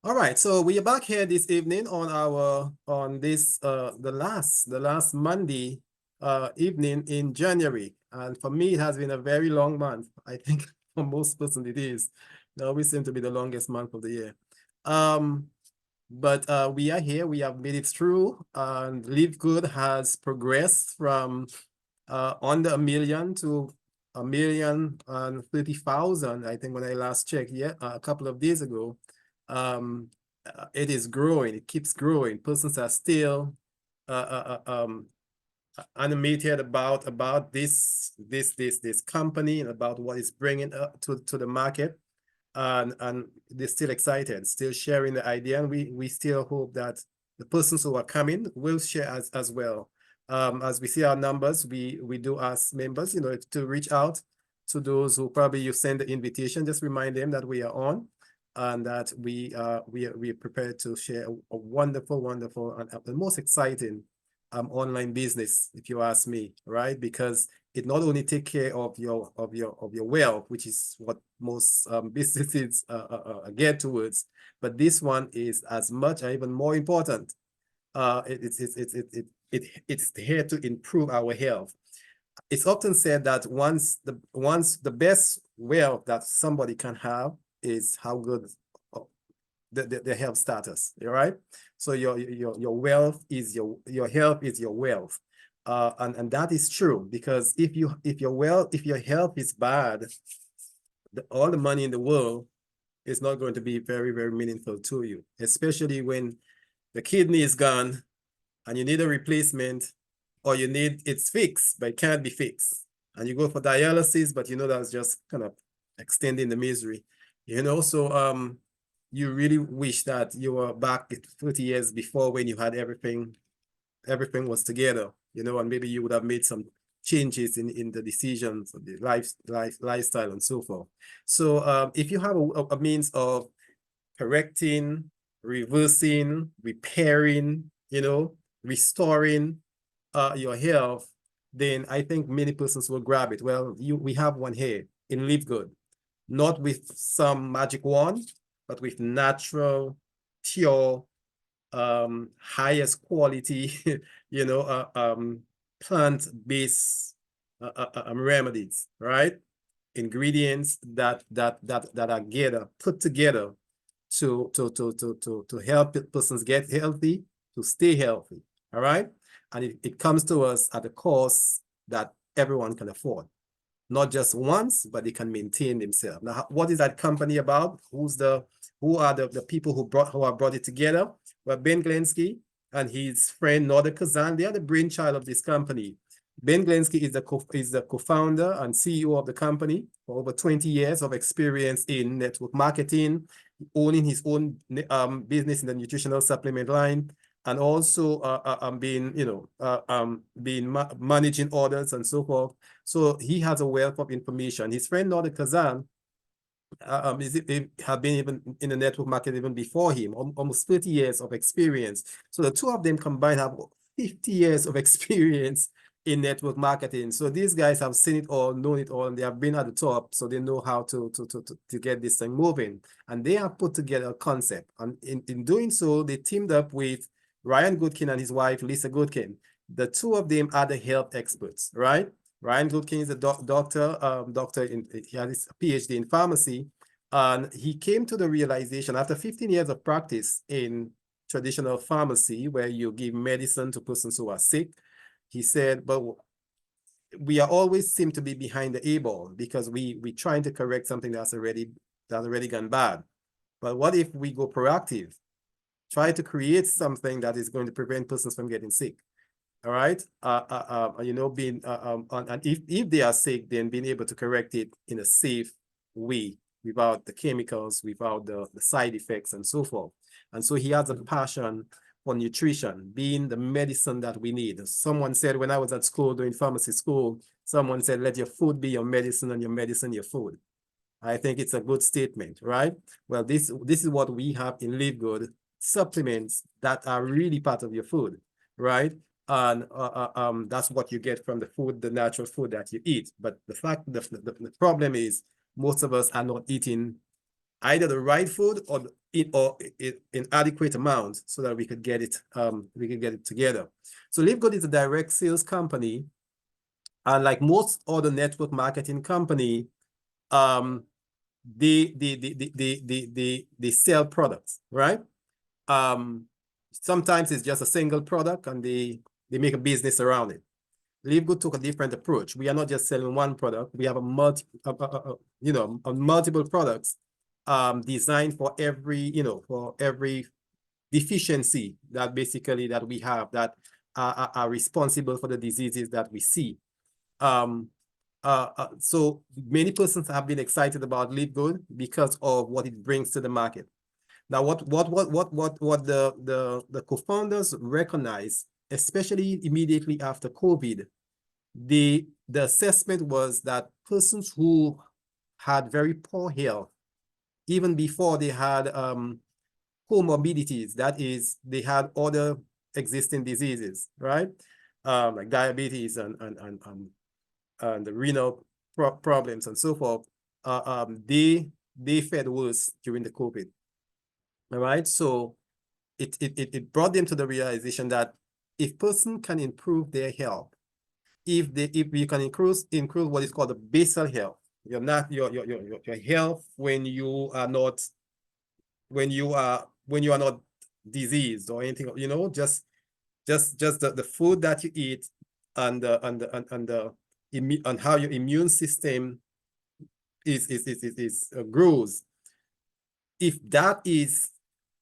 All right, so we are back here this evening on the last Monday evening in January. And for me, it has been a very long month. I think for most persons it is. It always seems to be the longest month of the year. Um, but we are here, we have made it through, and LiveGood has progressed from under 1 million to 1,030,000, I think when I last checked, yeah, a couple of days ago. It is growing, it keeps growing. Persons are still animated about this company and about what it's bringing to the market, and they're still excited, still sharing the idea, and we still hope that the persons who are coming will share as well. As we see our numbers, we do ask members, to reach out to those who probably you send the invitation. Just remind them that we are on, and that we are prepared to share a wonderful, wonderful, and the most exciting online business, if you ask me, right? Because it not only take care of your wealth, which is what most businesses get towards, but this one is as much or even more important. It's here to improve our health. It's often said that once the best wealth that somebody can have is how good the health status. All right. So your wealth is your health is your wealth. And that is true, because if your health is bad, all the money in the world is not going to be very, very meaningful to you, especially when the kidney is gone and you need a replacement, or you need it's fixed but it can't be fixed, and you go for dialysis, but that's just kind of extending the misery. So you really wish that you were back 30 years before, when you had everything was together, and maybe you would have made some changes in the decisions of the lifestyle and so forth. So if you have a means of correcting, reversing, repairing, restoring your health, then I think many persons will grab it. Well, we have one here in LiveGood, not with some magic wand, but with natural, pure, highest quality, plant-based remedies, right? Ingredients that are put together to help persons get healthy, to stay healthy. All right. And it comes to us at a cost that everyone can afford. Not just once, but they can maintain themselves. Now, what is that company about? Who are the people who have brought it together? Well, Ben Glensky and his friend Norda Kazan, they are the brainchild of this company. Ben Glensky is the co-founder and CEO of the company, for over 20 years of experience in network marketing, owning his own business in the nutritional supplement line, and also managing orders and so forth. So he has a wealth of information. His friend Norda Kazan have been even in the network market even before him, almost 30 years of experience. So the two of them combined have 50 years of experience in network marketing. So these guys have seen it all, known it all, and they have been at the top, so they know how to get this thing moving. And they have put together a concept. And in doing so, they teamed up with Ryan Goodkin and his wife, Lisa Goodkin. The two of them are the health experts, right? Ryan Goodkin is a doctor. He has his PhD in pharmacy, and he came to the realization after 15 years of practice in traditional pharmacy, where you give medicine to persons who are sick. He said, but we are always seem to be behind the A-ball, because we trying to correct something that's already gone bad. But what if we go proactive, try to create something that is going to prevent persons from getting sick? All right. And if they are sick, then being able to correct it in a safe way, without the chemicals, without the side effects and so forth. And so he has a passion for nutrition, being the medicine that we need. Someone said, when I was at school doing pharmacy school, someone said, let your food be your medicine and your medicine your food. I think it's a good statement, right? Well, this is what we have in LiveGood, supplements that are really part of your food, right? And that's what you get from the food, the natural food that you eat. But the problem is, most of us are not eating either the right food or in adequate amount so that we could get it together. So LiveGood is a direct sales company, and like most other network marketing company, they sell products, right? Sometimes it's just a single product and they make a business around it. LiveGood took a different approach. We are not just selling one product. We have a multiple products designed for every deficiency that we have that are responsible for the diseases that we see. So many persons have been excited about LiveGood because of what it brings to the market. Now, what the co-founders recognize, especially immediately after COVID, the assessment was that persons who had very poor health, even before they had comorbidities, that is, they had other existing diseases, right? Like diabetes and the renal problems and so forth, they fared worse during the COVID. All right, so it brought them to the realization that if person can improve their health, if we can increase what is called the basal health, your health when you are not diseased or anything, just the food that you eat and how your immune system grows. If that is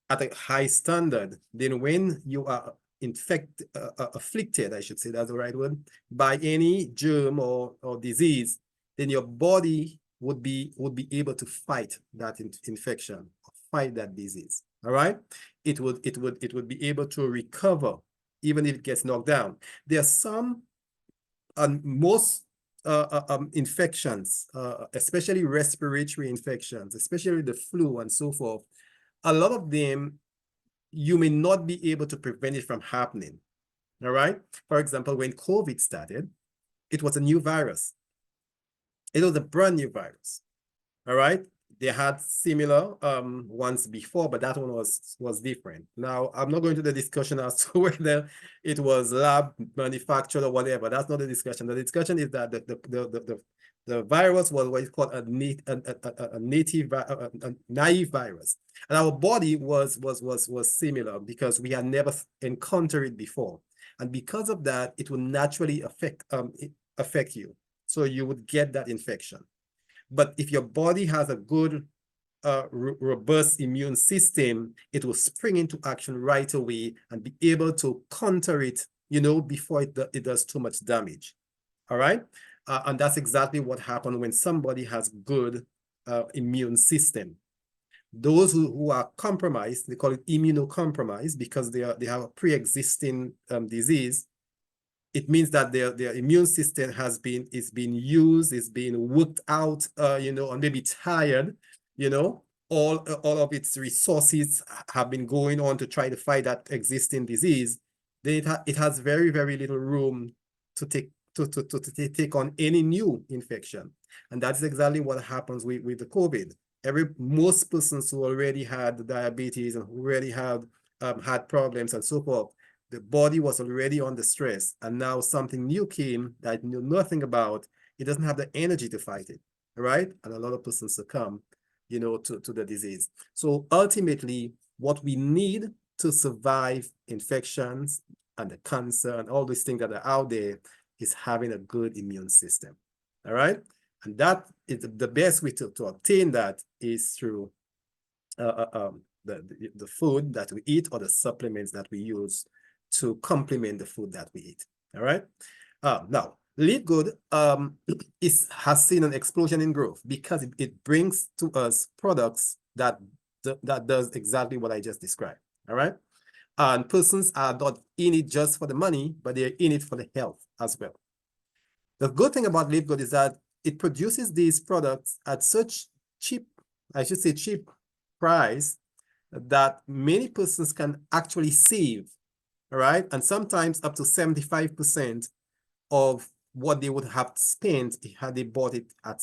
at a high standard, then when you are afflicted, I should say that's the right word, by any germ or disease, then your body would be able to fight that infection, fight that disease. All right, it would be able to recover even if it gets knocked down. There are some most infections, especially respiratory infections, especially the flu and so forth, a lot of them you may not be able to prevent it from happening. All right. For example, when COVID started, it was a new virus. It was a brand new virus. All right. They had similar ones before, but that one was different. Now, I'm not going to the discussion as to whether it was lab manufactured or whatever. That's not the discussion. The discussion is that the virus was what is called a naive virus, and our body was similar because we had never encountered it before, and because of that, it will naturally affect you, so you would get that infection. But if your body has a good, robust immune system, it will spring into action right away and be able to counter it, before it does too much damage. All right. And that's exactly what happened when somebody has good immune system. Those who are compromised, they call it immunocompromised because they have a pre-existing disease. It means that their immune system is being used, is being worked out, and maybe tired, all of its resources have been going on to try to fight that existing disease. Then it has very, very little room to take on any new infection. And that's exactly what happens with the COVID. Most persons who already had diabetes and who already had problems and so forth, the body was already under stress, and now something new came that it knew nothing about. It doesn't have the energy to fight it, right? And a lot of persons succumb, to the disease. So ultimately, what we need to survive infections and the cancer and all these things that are out there is having a good immune system, all right? And that is the best way to obtain that is through the food that we eat or the supplements that we use to complement the food that we eat. All right. Now, LiveGood has seen an explosion in growth because it brings to us products that does exactly what I just described. All right. And persons are not in it just for the money, but they're in it for the health as well. The good thing about LiveGood is that it produces these products at such cheap price that many persons can actually save. All right, and sometimes up to 75% of what they would have spent had they bought it at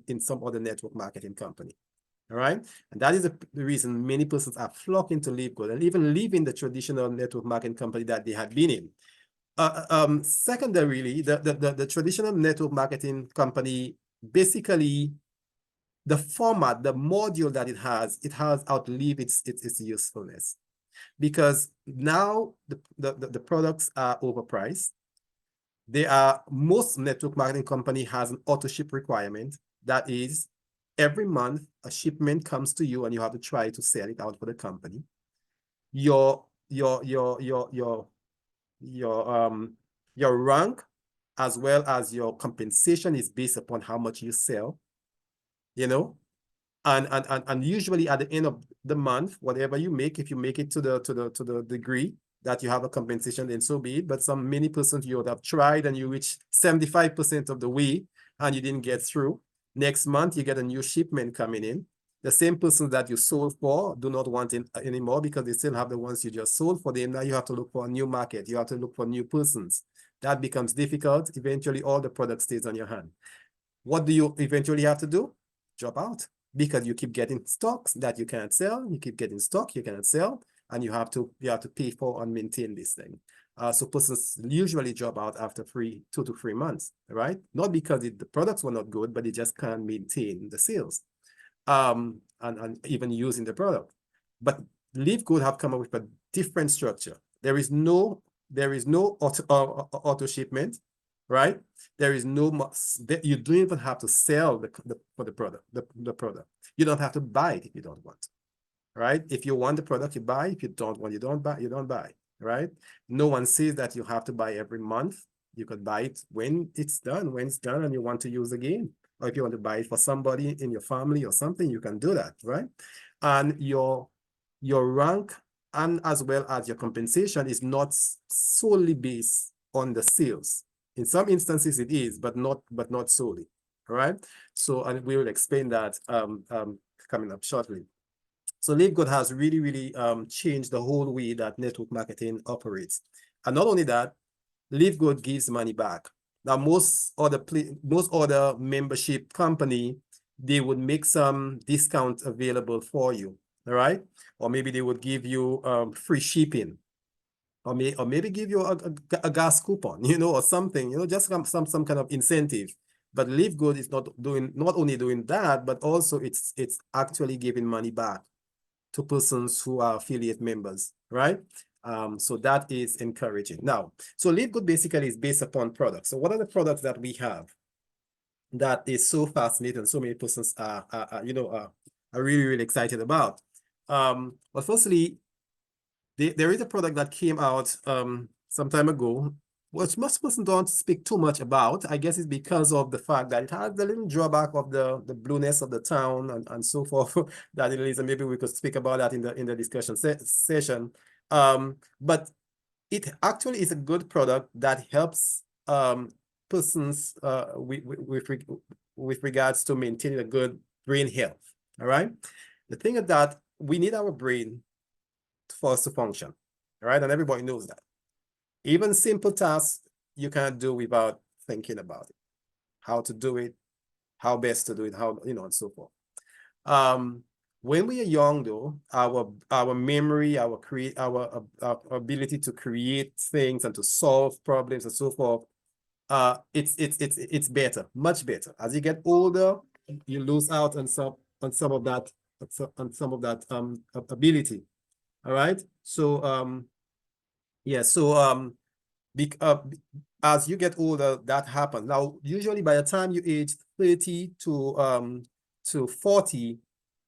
in some other network marketing company. All right. And that is the reason many persons are flocking to LiveGood and even leaving the traditional network marketing company that they had been in. Secondarily, the traditional network marketing company, basically the format, the module that it has outlived its usefulness, because now the products are overpriced. Most network marketing company has an auto ship requirement. That is, every month a shipment comes to you and you have to try to sell it out for the company. Your rank as well as your compensation is based upon how much you sell, you know, and usually at the end of the month, whatever you make, if you make it to the degree that you have a compensation, then so be it. But many persons, you would have tried and you reach 75% of the way and you didn't get through. Next month, you get a new shipment coming in. The same persons that you sold for do not want it anymore because they still have the ones you just sold for them. Now you have to look for a new market. You have to look for new persons. That becomes difficult. Eventually, all the product stays on your hand. What do you eventually have to do? Drop out, because you keep getting stocks that you can't sell. You keep getting stock you cannot sell, and you have to pay for and maintain this thing. So persons usually drop out after 2 to 3 months, right? Not because the products were not good, but they just can't maintain the sales, and even using the product. But LiveGood have come up with a different structure. There is no auto shipment, right? There is no, you don't even have to sell for the product. The product. You don't have to buy it if you don't want, right? If you want the product, you buy. If you don't want, you don't buy. You don't buy, right? No one says that you have to buy every month. You could buy it when it's done, and you want to use again. Or if you want to buy it for somebody in your family or something, you can do that, right? And your rank and as well as your compensation is not solely based on the sales. In some instances it is, but not solely. All right. So, and we will explain that coming up shortly. So LiveGood has really changed the whole way that network marketing operates. And not only that, LiveGood gives money back. Now, most other membership company, they would make some discount available for you, all right? Or maybe they would give you free shipping, or maybe give you a gas coupon, or something, just some kind of incentive. But LiveGood is not only doing that, but also it's actually giving money back to persons who are affiliate members, right? So that is encouraging. Now, so LiveGood basically is based upon products. So what are the products that we have that is so fascinating, so many persons are really excited about? Well, firstly, there is a product that came out some time ago, which most persons don't speak too much about. I guess it's because of the fact that it has the little drawback of the blueness of the town and so forth. That it is, and maybe we could speak about that in the discussion session. But it actually is a good product that helps persons with regards to maintaining a good brain health. All right. The thing is that we need our brain for us to function. All right, and everybody knows that. Even simple tasks you can't do without thinking about it, how to do it, how best to do it, how, and so forth. When we are young, though, our memory, our ability to create things and to solve problems and so forth, it's better, much better. As you get older, you lose out on some of that ability. All right. So yeah. So as you get older, that happens. Now, usually by the time you age 30 to 40,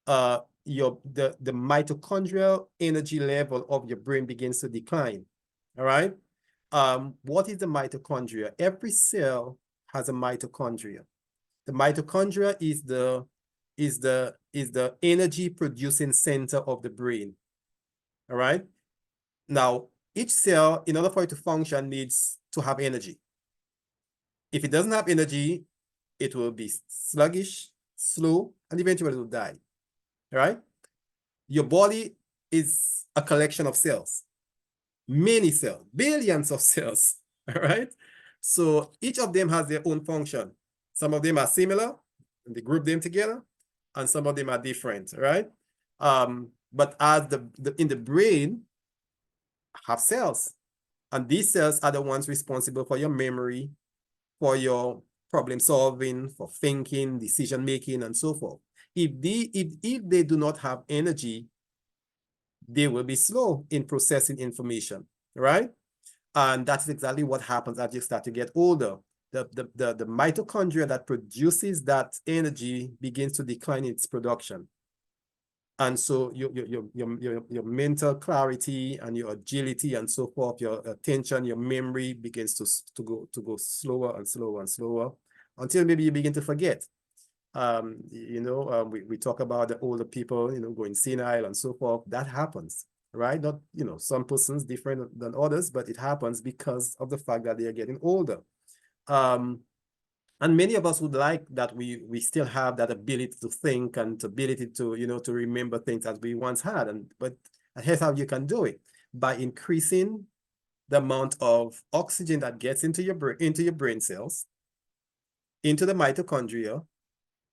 the mitochondrial energy level of your brain begins to decline. All right. What is the mitochondria? Every cell has a mitochondria. The mitochondria is the energy producing center of the brain. All right. Now, each cell, in order for it to function, needs to have energy. If it doesn't have energy, it will be sluggish, slow, and eventually it will die. All right? Your body is a collection of cells, many cells, billions of cells. All right? So each of them has their own function. Some of them are similar, and they group them together. and some of them are different, right? But as in the brain have cells, and these cells are the ones responsible for your memory, for your problem solving, for thinking, decision making, and so forth. If they do not have energy, they will be slow in processing information, right? And that's exactly what happens as you start to get older. The mitochondria that produces that energy begins to decline its production. And so your mental clarity and your agility and so forth, your attention, your memory begins to go slower and slower and slower until maybe you begin to forget. We talk about the older people, going senile and so forth. That happens, right? Not, some persons different than others, but it happens because of the fact that they are getting older. And many of us would like that we still have that ability to think and ability to, to remember things as we once had. But here's how you can do it: by increasing the amount of oxygen that gets into your brain cells, into the mitochondria.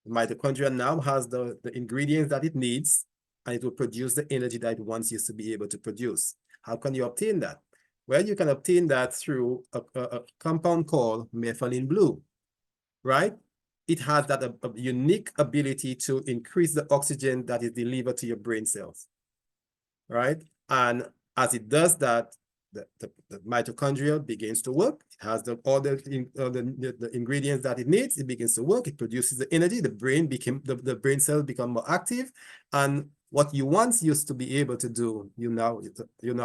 The mitochondria now has the ingredients that it needs, and it will produce the energy that it wants you to be able to produce. How can you obtain that? Well, you can obtain that through a compound called methylene blue, right? It has that a unique ability to increase the oxygen that is delivered to your brain cells, right? And as it does that, the mitochondria begins to work. It has all the ingredients that it needs. It begins to work. It produces the energy. The brain cells become more active, and what you once used to be able to do, you now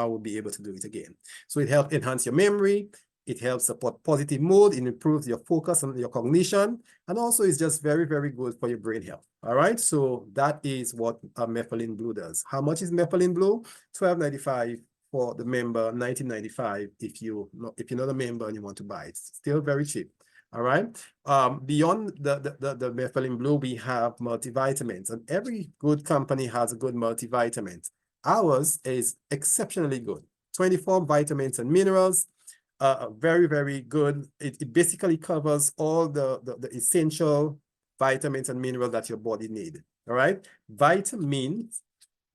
will be able to do it again. So it helps enhance your memory. It helps support positive mood. It improves your focus and your cognition, and also it's just very, very good for your brain health. All right, so that is what methylene blue does. How much is methylene blue? $12.95 for the member, $19.95 if you're not a member and you want to buy it. Still very cheap. All right. Beyond the methylene blue, we have multivitamins, and every good company has a good multivitamin. Ours is exceptionally good. 24 vitamins and minerals. Very, very good. It basically covers all the essential vitamins and minerals that your body needs. All right. Vitamins,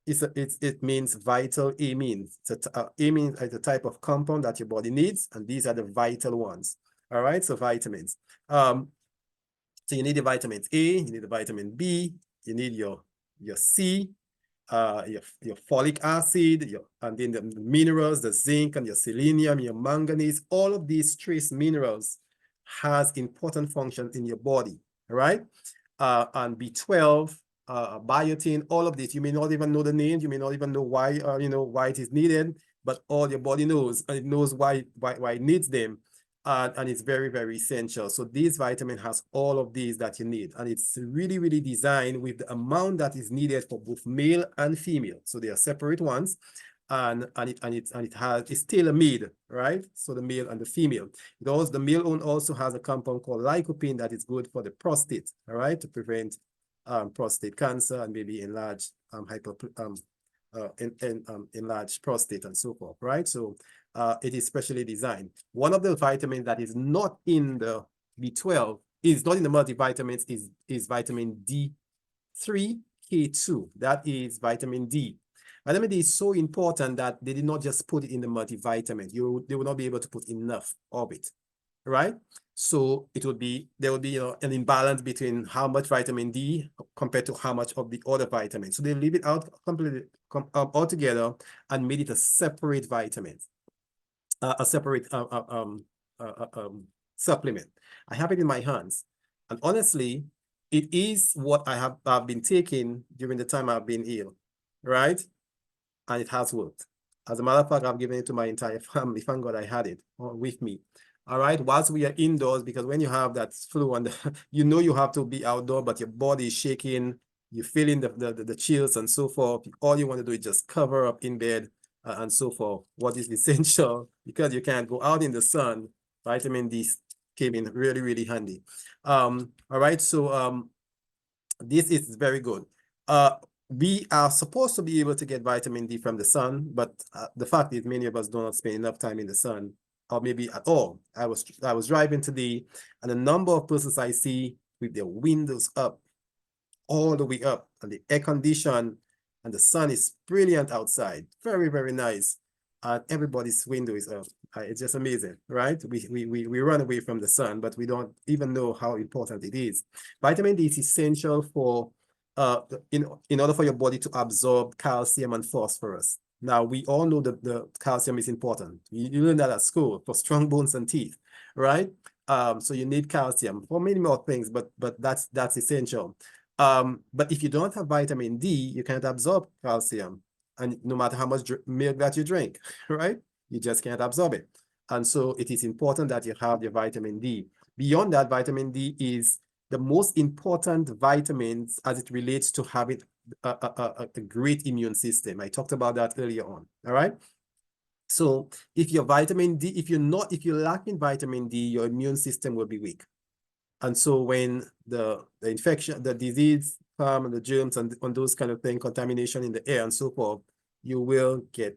it means vital amines. So amines is a type of compound that your body needs, and these are the vital ones. All right, so vitamins. So you need the vitamins A, you need the vitamin B, you need your C, your folic acid, and then the minerals, the zinc and your selenium, your manganese. All of these trace minerals has important functions in your body. All right, and B12. Biotin, all of this, you may not even know the names, you may not even know why, why it is needed, but all your body knows, and it knows why it needs them, and it's very, very essential. So this vitamin has all of these that you need, and it's really, really designed with the amount that is needed for both male and female. So they are separate ones, and it's tailor-made, right? So the male and the female. The male one also has a compound called lycopene that is good for the prostate, all right, to prevent prostate cancer and maybe enlarged enlarged prostate and so forth, right? So it is specially designed. One of the vitamins that is not in the B12, is not in the multivitamins, is vitamin D3K2. That is vitamin D. Vitamin D is so important that they did not just put it in the multivitamin. They will not be able to put enough of it, right? So there would be an imbalance between how much vitamin D compared to how much of the other vitamins. So they leave it out completely altogether and made it a separate vitamin, a separate supplement. I have it in my hands, and honestly, it is what I've been taking during the time I've been ill, right? And it has worked. As a matter of fact, I've given it to my entire family. Thank God I had it with me. All right, whilst we are indoors, because when you have that flu and you have to be outdoor, but your body is shaking, you're feeling the chills and so forth. All you want to do is just cover up in bed and so forth. What is essential, because you can't go out in the sun, vitamin D came in really, really handy. All right, so this is very good. We are supposed to be able to get vitamin D from the sun, but the fact is many of us do not spend enough time in the sun, or maybe at all. I was driving today, and a number of persons I see with their windows up, all the way up, and the air condition and the sun is brilliant outside. Very, very nice. And everybody's window is up. It's just amazing, right? We run away from the sun, but we don't even know how important it is. Vitamin D is essential for in order for your body to absorb calcium and phosphorus. Now, we all know that the calcium is important. You learn that at school for strong bones and teeth, right? So you need calcium for many more things, but that's essential. But if you don't have vitamin D, you can't absorb calcium. And no matter how much milk that you drink, right? You just can't absorb it. And so it is important that you have your vitamin D. Beyond that, vitamin D is the most important vitamins as it relates to having a great immune system. I talked about that earlier on, all right? So if your vitamin D, if you're lacking vitamin D, your immune system will be weak. And so when the infection, the disease, and the germs and those kind of things, contamination in the air and so forth, you will get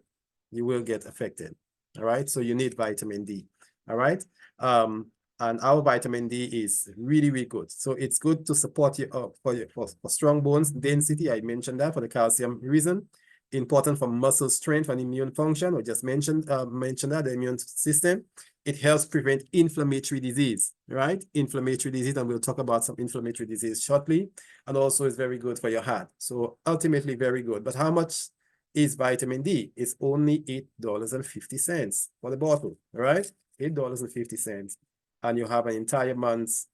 affected. All right. So you need vitamin D. All right. And our vitamin D is really, really good. So it's good to support you for strong bones density. I mentioned that for the calcium reason. Important for muscle strength and immune function. We just mentioned that the immune system. It helps prevent inflammatory disease, right? Inflammatory disease, and we'll talk about some inflammatory disease shortly. And also is very good for your heart. So ultimately very good. But how much is vitamin D? It's only $8.50 for the bottle, all right? $8.50. And you have an entire month's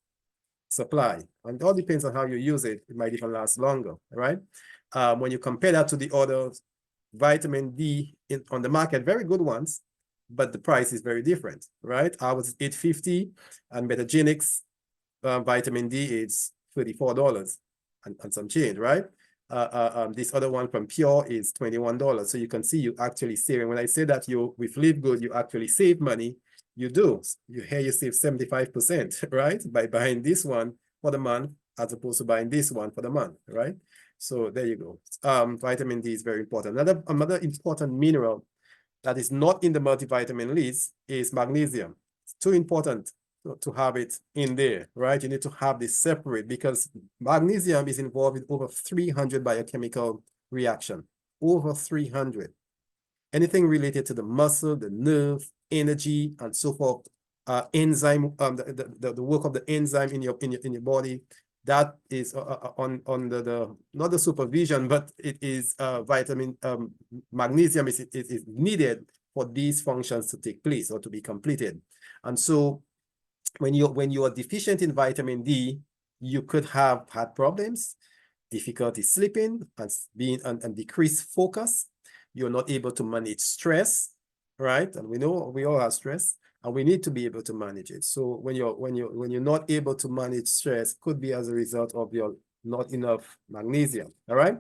supply. And it all depends on how you use it. It might even last longer, right? When you compare that to the other vitamin D on the market, very good ones, but the price is very different, right? Ours is $8.50, and Metagenics vitamin D is $34 and some change, right? This other one from Pure is $21. So you can see you actually saving. When I say that you with LiveGood, you actually save money, you do. You save 75%, right? By buying this one for the month as opposed to buying this one for the month, right? So there you go. Vitamin D is very important. Another important mineral that is not in the multivitamin list is magnesium. It's too important to have it in there, right? You need to have this separate because magnesium is involved in over 300 biochemical reactions. Over 300. Anything related to the muscle, the nerve, energy, and so forth. Enzyme, the work of the enzyme in your body, that is under the not the supervision, but it is magnesium is needed for these functions to take place or to be completed. And so when you are deficient in vitamin D, you could have heart problems, difficulty sleeping, and decreased focus. You're not able to manage stress, right? And we know we all have stress, and we need to be able to manage it. So when you're not able to manage stress, could be as a result of your not enough magnesium. All right,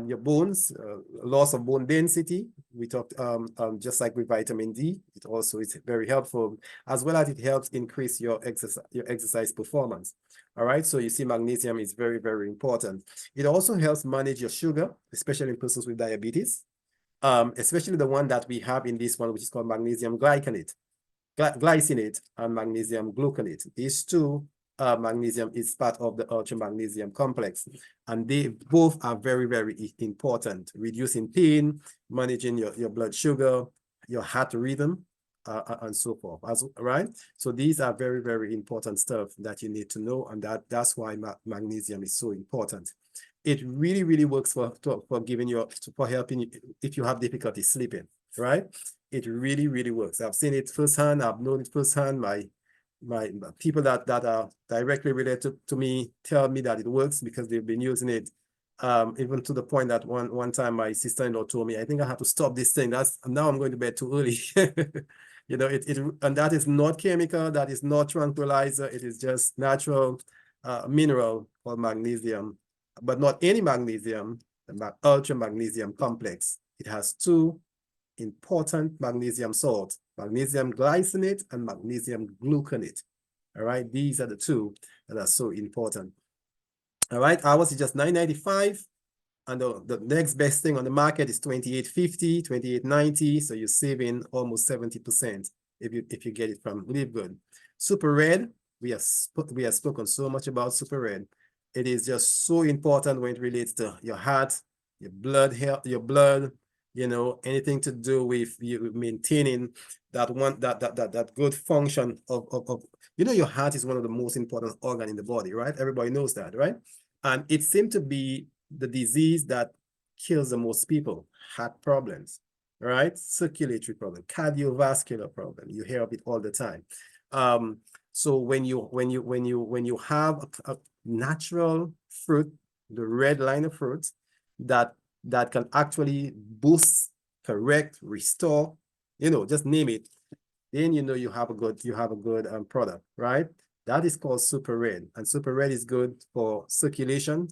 your bones, loss of bone density. We talked just like with vitamin D. It also is very helpful, as well as it helps increase your exercise performance. All right, so you see magnesium is very, very important. It also helps manage your sugar, especially in persons with diabetes, especially the one that we have in this one, which is called magnesium glycinate and magnesium gluconate. These two, magnesium is part of the ultra magnesium complex, and they both are very, very important. Reducing pain, managing your blood sugar, your heart rhythm, and so forth. Right? So these are very, very important stuff that you need to know, and that's why magnesium is so important. It really, really works for helping you if you have difficulty sleeping, right? It really, really works. I've seen it firsthand. I've known it firsthand. My people that are directly related to me tell me that it works because they've been using it. Even to the point that one time my sister-in-law told me, I think I have to stop this thing. Now I'm going to bed too early. You know, and that is not chemical, that is not tranquilizer, it is just natural mineral called magnesium, but not any magnesium, the ultra magnesium complex. It has two important magnesium salts, magnesium glycinate and magnesium gluconate. All right, these are the two that are so important. All right, ours is just $9.95, and the next best thing on the market is $28.50, $28.90. So you're saving almost 70% if you get it from LiveGood. Super Red, we have spoken so much about Super Red. It is just so important when it relates to your heart, your blood health, your blood, you know, anything to do with you maintaining that good function of you know, your heart is one of the most important organ in the body, right? Everybody knows that, right? And it seemed to be the disease that kills the most people, heart problems, right? Circulatory problem, cardiovascular problem. You hear of it all the time. So when you have a natural fruit, the red line of fruit, that can actually boost, correct, restore, you know, just name it, then you know you have a good product, right? That is called super red, and super red is good for circulation,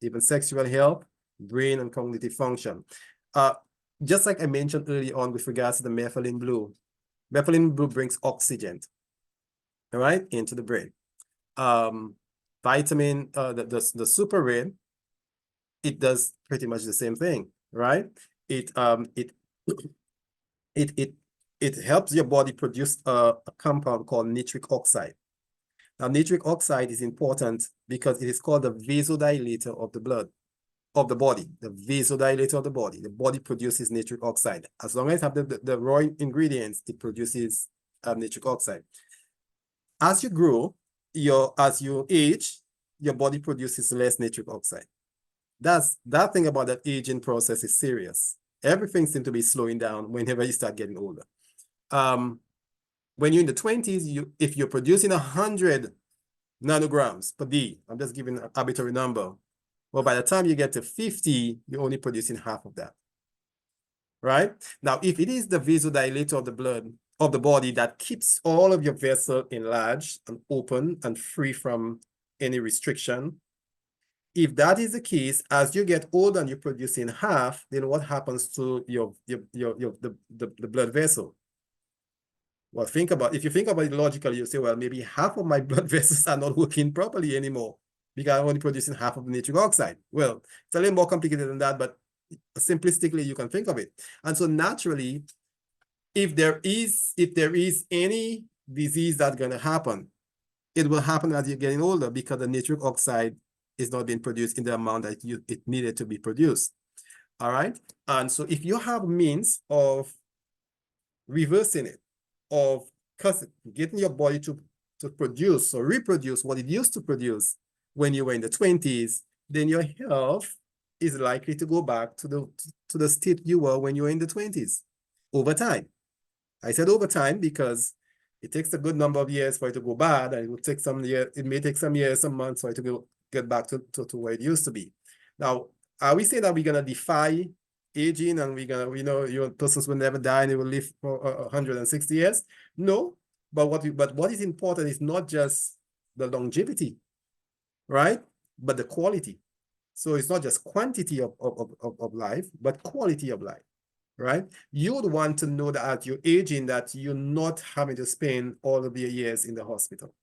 even sexual health, brain and cognitive function. Just like I mentioned early on with regards to the methylene blue brings oxygen, all right, into the brain. Vitamin, the super red, it does pretty much the same thing, right? It helps your body produce a compound called nitric oxide. Now, nitric oxide is important because it is called the vasodilator of the blood, of the body, the vasodilator of the body. The body produces nitric oxide. As long as you have the raw ingredients, it produces nitric oxide. As you grow, as you age, your body produces less nitric oxide. That thing about that aging process is serious. Everything seems to be slowing down whenever you start getting older. When you're in the 20s, if you're producing 100 nanograms per day, I'm just giving an arbitrary number, well, by the time you get to 50, you're only producing half of that, right? Now, if it is the vasodilator of the blood, of the body, that keeps all of your vessels enlarged and open and free from any restriction, if that is the case, as you get older and you're producing half, then what happens to the blood vessel? Well, if you think about it logically, you say, well, maybe half of my blood vessels are not working properly anymore because I'm only producing half of the nitric oxide. Well, it's a little more complicated than that, but simplistically, you can think of it. And so naturally, if there is any disease that's going to happen, it will happen as you're getting older because the nitric oxide is not being produced in the amount that it needed to be produced. All right. And so if you have means of reversing it, of getting your body to produce or reproduce what it used to produce when you were in the 20s, then your health is likely to go back to the state you were when you were in the 20s over time. I said over time because it takes a good number of years for it to go bad, and it will take some years, it may take some years, some months for it to get back to where it used to be. Now, are we saying that we're gonna defy aging and we're gonna, your persons will never die and they will live for 160 years? No, but what is important is not just the longevity, right? But the quality. So it's not just quantity of life, but quality of life, right? You would want to know that at your aging that you're not having to spend all of your years in the hospital,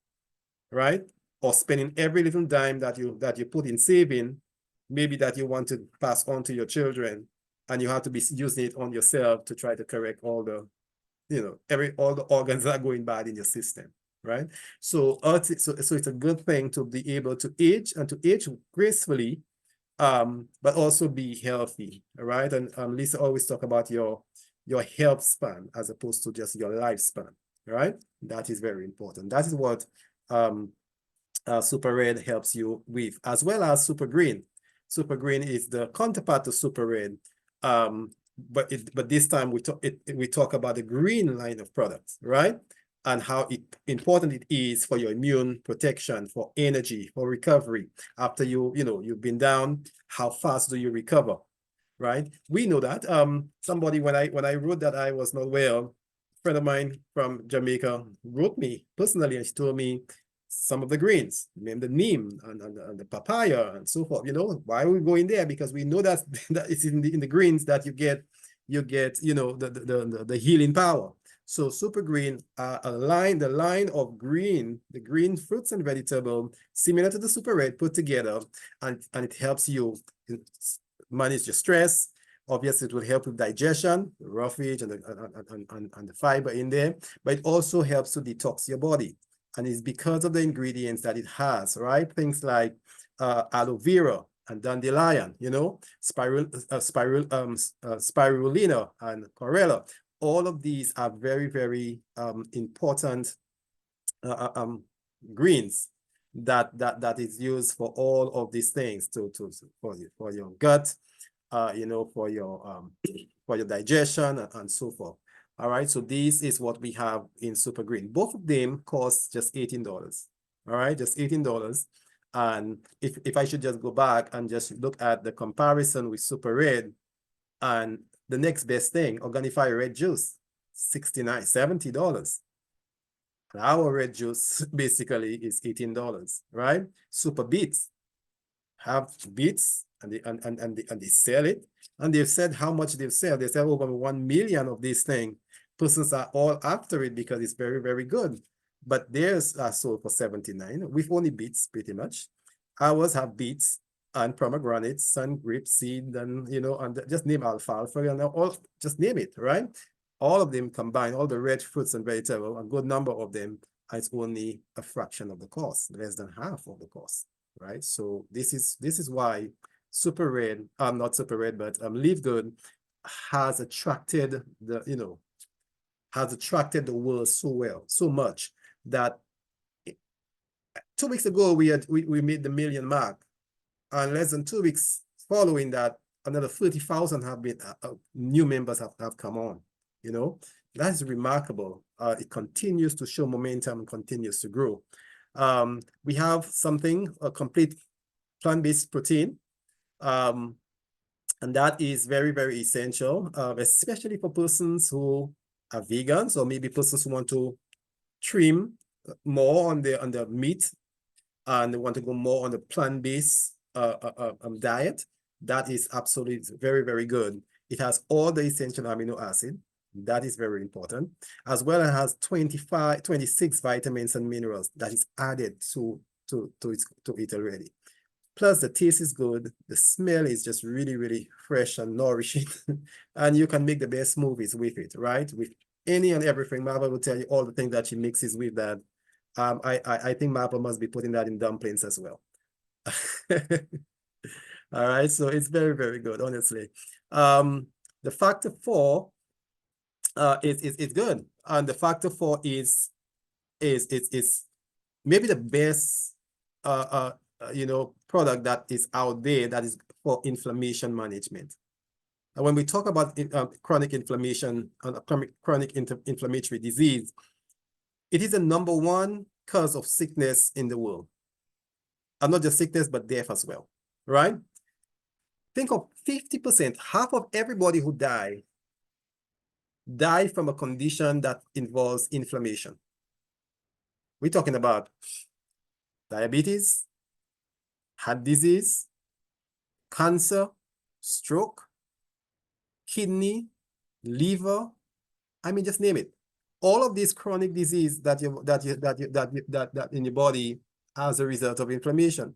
right? Or spending every little dime that you put in saving, maybe that you want to pass on to your children, and you have to be using it on yourself to try to correct all the, all the organs that are going bad in your system, right? So it's a good thing to be able to age and to age gracefully, but also be healthy, right? And Lisa always talk about your health span as opposed to just your lifespan, right? That is very important. That is what Super Red helps you with, as well as Super Green. Super Green is the counterpart to Super Red, but this time we talk about the green line of products, right? And how important it is for your immune protection, for energy, for recovery. After you've been down, how fast do you recover, right? We know that. Somebody, when I wrote that I was not well, a friend of mine from Jamaica wrote me personally, and she told me some of the greens, named the neem and the papaya and so forth. Why are we going there? Because we know that it's in the greens that you get the healing power. So Super Green, the line of the green fruits and vegetables, similar to the Super Red, put together, and it helps you manage your stress. Obviously, it will help with digestion, the roughage and the fiber in there, but it also helps to detox your body. And it's because of the ingredients that it has, right? Things like aloe vera and dandelion, spirulina and chlorella. All of these are very, very important greens that is used for all of these things for your gut, for your digestion and so forth. All right, so this is what we have in Super Green. Both of them cost just $18. All right, just $18. And if I should just go back and just look at the comparison with Super Red and the next best thing, Organifi Red Juice, $69, $70. And our red juice basically is $18, right? Super Beets have beets and they sell it. And they've said how much they've sold. They sell over 1 million of these things. Persons are all after it because it's very, very good. But theirs are sold for $79. We've only beets pretty much. Ours have beets and pomegranates and grapeseed and, and just name alfalfa and all, just name it, right? All of them combined, all the red fruits and vegetables, a good number of them, it's only a fraction of the cost, less than half of the cost, right? So this is why Super Red, not Super Red, but LiveGood has attracted the world so well, so much that 2 weeks ago we made the 1 million mark, and less than 2 weeks following that, another 30,000 have been new members have come on. That's remarkable. It continues to show momentum and continues to grow. We have a complete plant-based protein, and that is very, very essential, especially for persons who are vegans or maybe persons who want to trim more on the meat and they want to go more on the plant-based diet. That is absolutely very, very good. It has all the essential amino acid. That is very important, as well as has 26 vitamins and minerals that is added to it already. Plus, the taste is good. The smell is just really, really fresh and nourishing. And you can make the best smoothies with it, right? With any and everything. Marvel will tell you all the things that she mixes with that. I think Marvel must be putting that in dumplings as well. All right, so it's very, very good, honestly. The factor 4 it's good, and the factor 4 is maybe the best product that is out there that is for inflammation management. And when we talk about chronic inflammation and chronic inflammatory disease, it is the #1 cause of sickness in the world, and not just sickness but death as well, right? Think of 50%, half of everybody who die from a condition that involves inflammation. We're talking about diabetes, heart disease, cancer, stroke, kidney, liver. I mean, just name it. All of these chronic disease that in your body as a result of inflammation.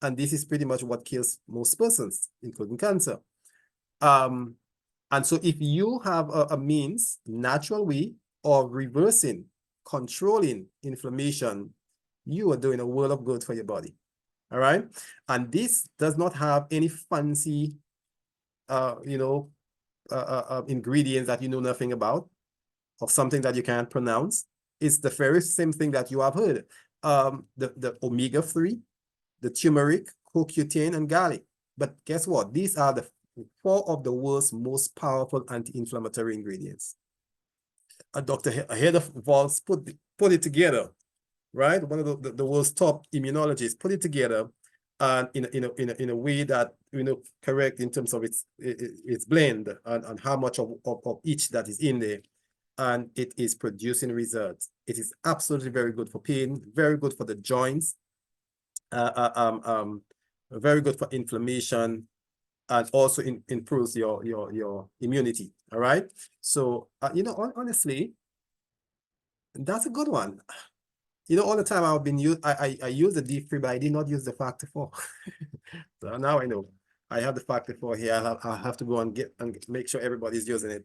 And this is pretty much what kills most persons, including cancer. And so if you have a means, natural way, of reversing, controlling inflammation, you are doing a world of good for your body. All right. And this does not have any fancy, ingredients that you know nothing about, or something that you can't pronounce. It's the very same thing that you have heard. The omega-3, the turmeric, CoQ10, and garlic. But guess what? These are the 4 of the world's most powerful anti-inflammatory ingredients. Dr. Heather Walls put it together, right? One of the world's top immunologists put it together, and in a way that correct in terms of its blend and how much of each that is in there, and it is producing results. It is absolutely very good for pain, very good for the joints, very good for inflammation, and also improves your immunity. All right. So honestly, that's a good one. All the time I use the D3, but I did not use the factor 4. So now I know. I have the factor for here. I'll have to go and make sure everybody's using it.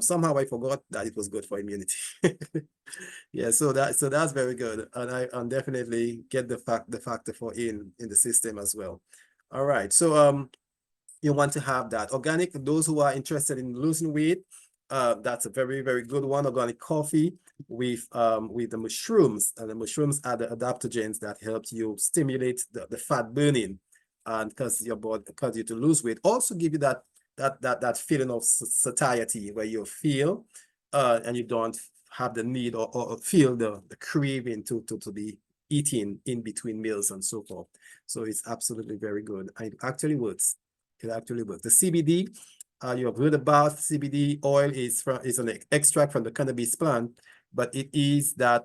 Somehow I forgot that it was good for immunity. Yeah, so that's very good, and I definitely get the factor for in the system as well. All right, so you want to have that organic. Those who are interested in losing weight, that's a very, very good one. Organic coffee with the mushrooms, and the mushrooms are the adaptogens that help you stimulate the fat burning, and because your body, because you to lose weight, also give you that feeling of satiety where you feel and you don't have the need or feel the craving to be eating in between meals and so forth. So it's absolutely very good. It actually works. It actually works. The CBD, you have heard about CBD oil is an extract from the cannabis plant, but it is that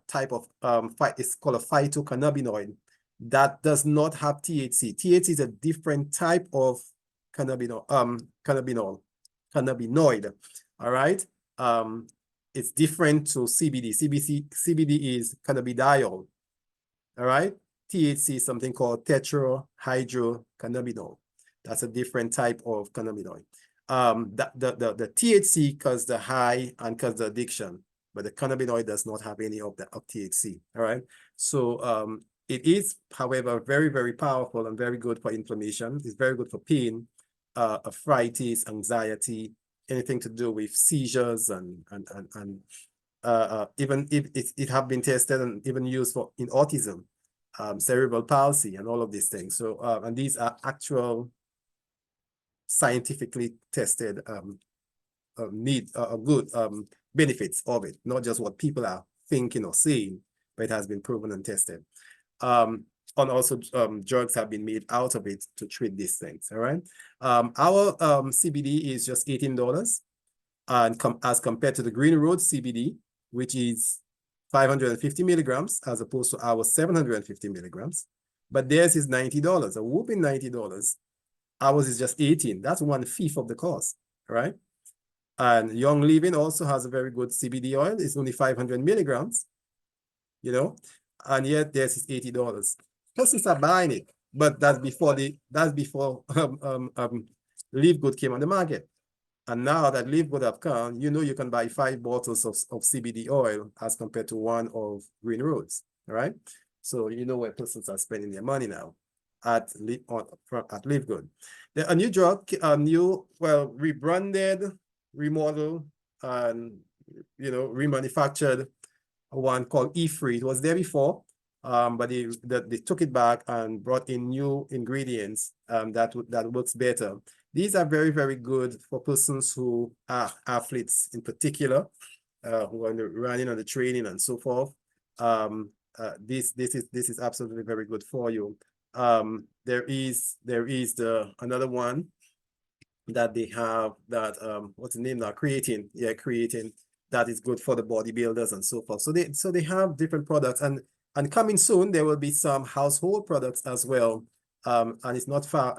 type of it's called a phytocannabinoid that does not have THC. THC is a different type of cannabinoid. All right. It's different to CBD. CBD is cannabidiol. All right. THC is something called tetrahydrocannabinol. That's a different type of cannabinoid. The THC causes the high and causes the addiction, but the cannabinoid does not have any of THC. All right. So it is, however, very, very powerful and very good for inflammation. It's very good for pain, arthritis, anxiety, anything to do with seizures, and even if it have been tested and even used for in autism, cerebral palsy, and all of these things. So and these are actual scientifically tested good benefits of it, not just what people are thinking or saying, but it has been proven and tested. And also drugs have been made out of it to treat these things. All right. Our CBD is just $18, and as compared to the Green Road CBD, which is 550 milligrams, as opposed to our 750 milligrams. But theirs is $90, a whooping $90. Ours is just 18. That's 1/5 of the cost, right? And Young Living also has a very good CBD oil. It's only 500 milligrams, you know, and yet theirs is $80. Persons are buying it, but that's before LiveGood came on the market. And now that LiveGood have come, you know, you can buy 5 bottles of CBD oil as compared to 1 of Green Roads, all right? So you know where persons are spending their money now at LiveGood. A new drug, rebranded, remodeled, and remanufactured one called E-Free. It was there before, but they took it back and brought in new ingredients that works better. These are very, very good for persons who are athletes in particular, who are running and the training and so forth. This is absolutely very good for you. There is another one that they have that what's the name now? Creatine. Yeah, creatine, that is good for the bodybuilders and so forth. So they have different products, and coming soon there will be some household products as well. And it's not far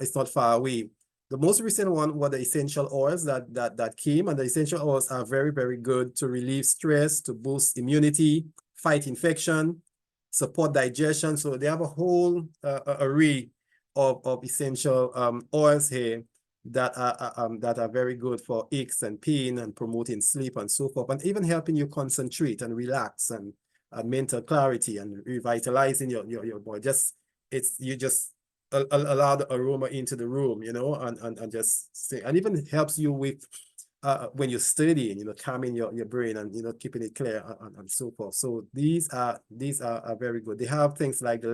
away. The most recent one were the essential oils that came, and the essential oils are very, very good to relieve stress, to boost immunity, fight infection, support digestion. So they have a whole array of essential oils here that are very good for aches and pain and promoting sleep and so forth, and even helping you concentrate and relax and mental clarity and revitalizing your body. You just allow the aroma into the room, and just stay, and even helps you with when you're studying, calming your brain and keeping it clear and so forth. So these are very good. They have things like the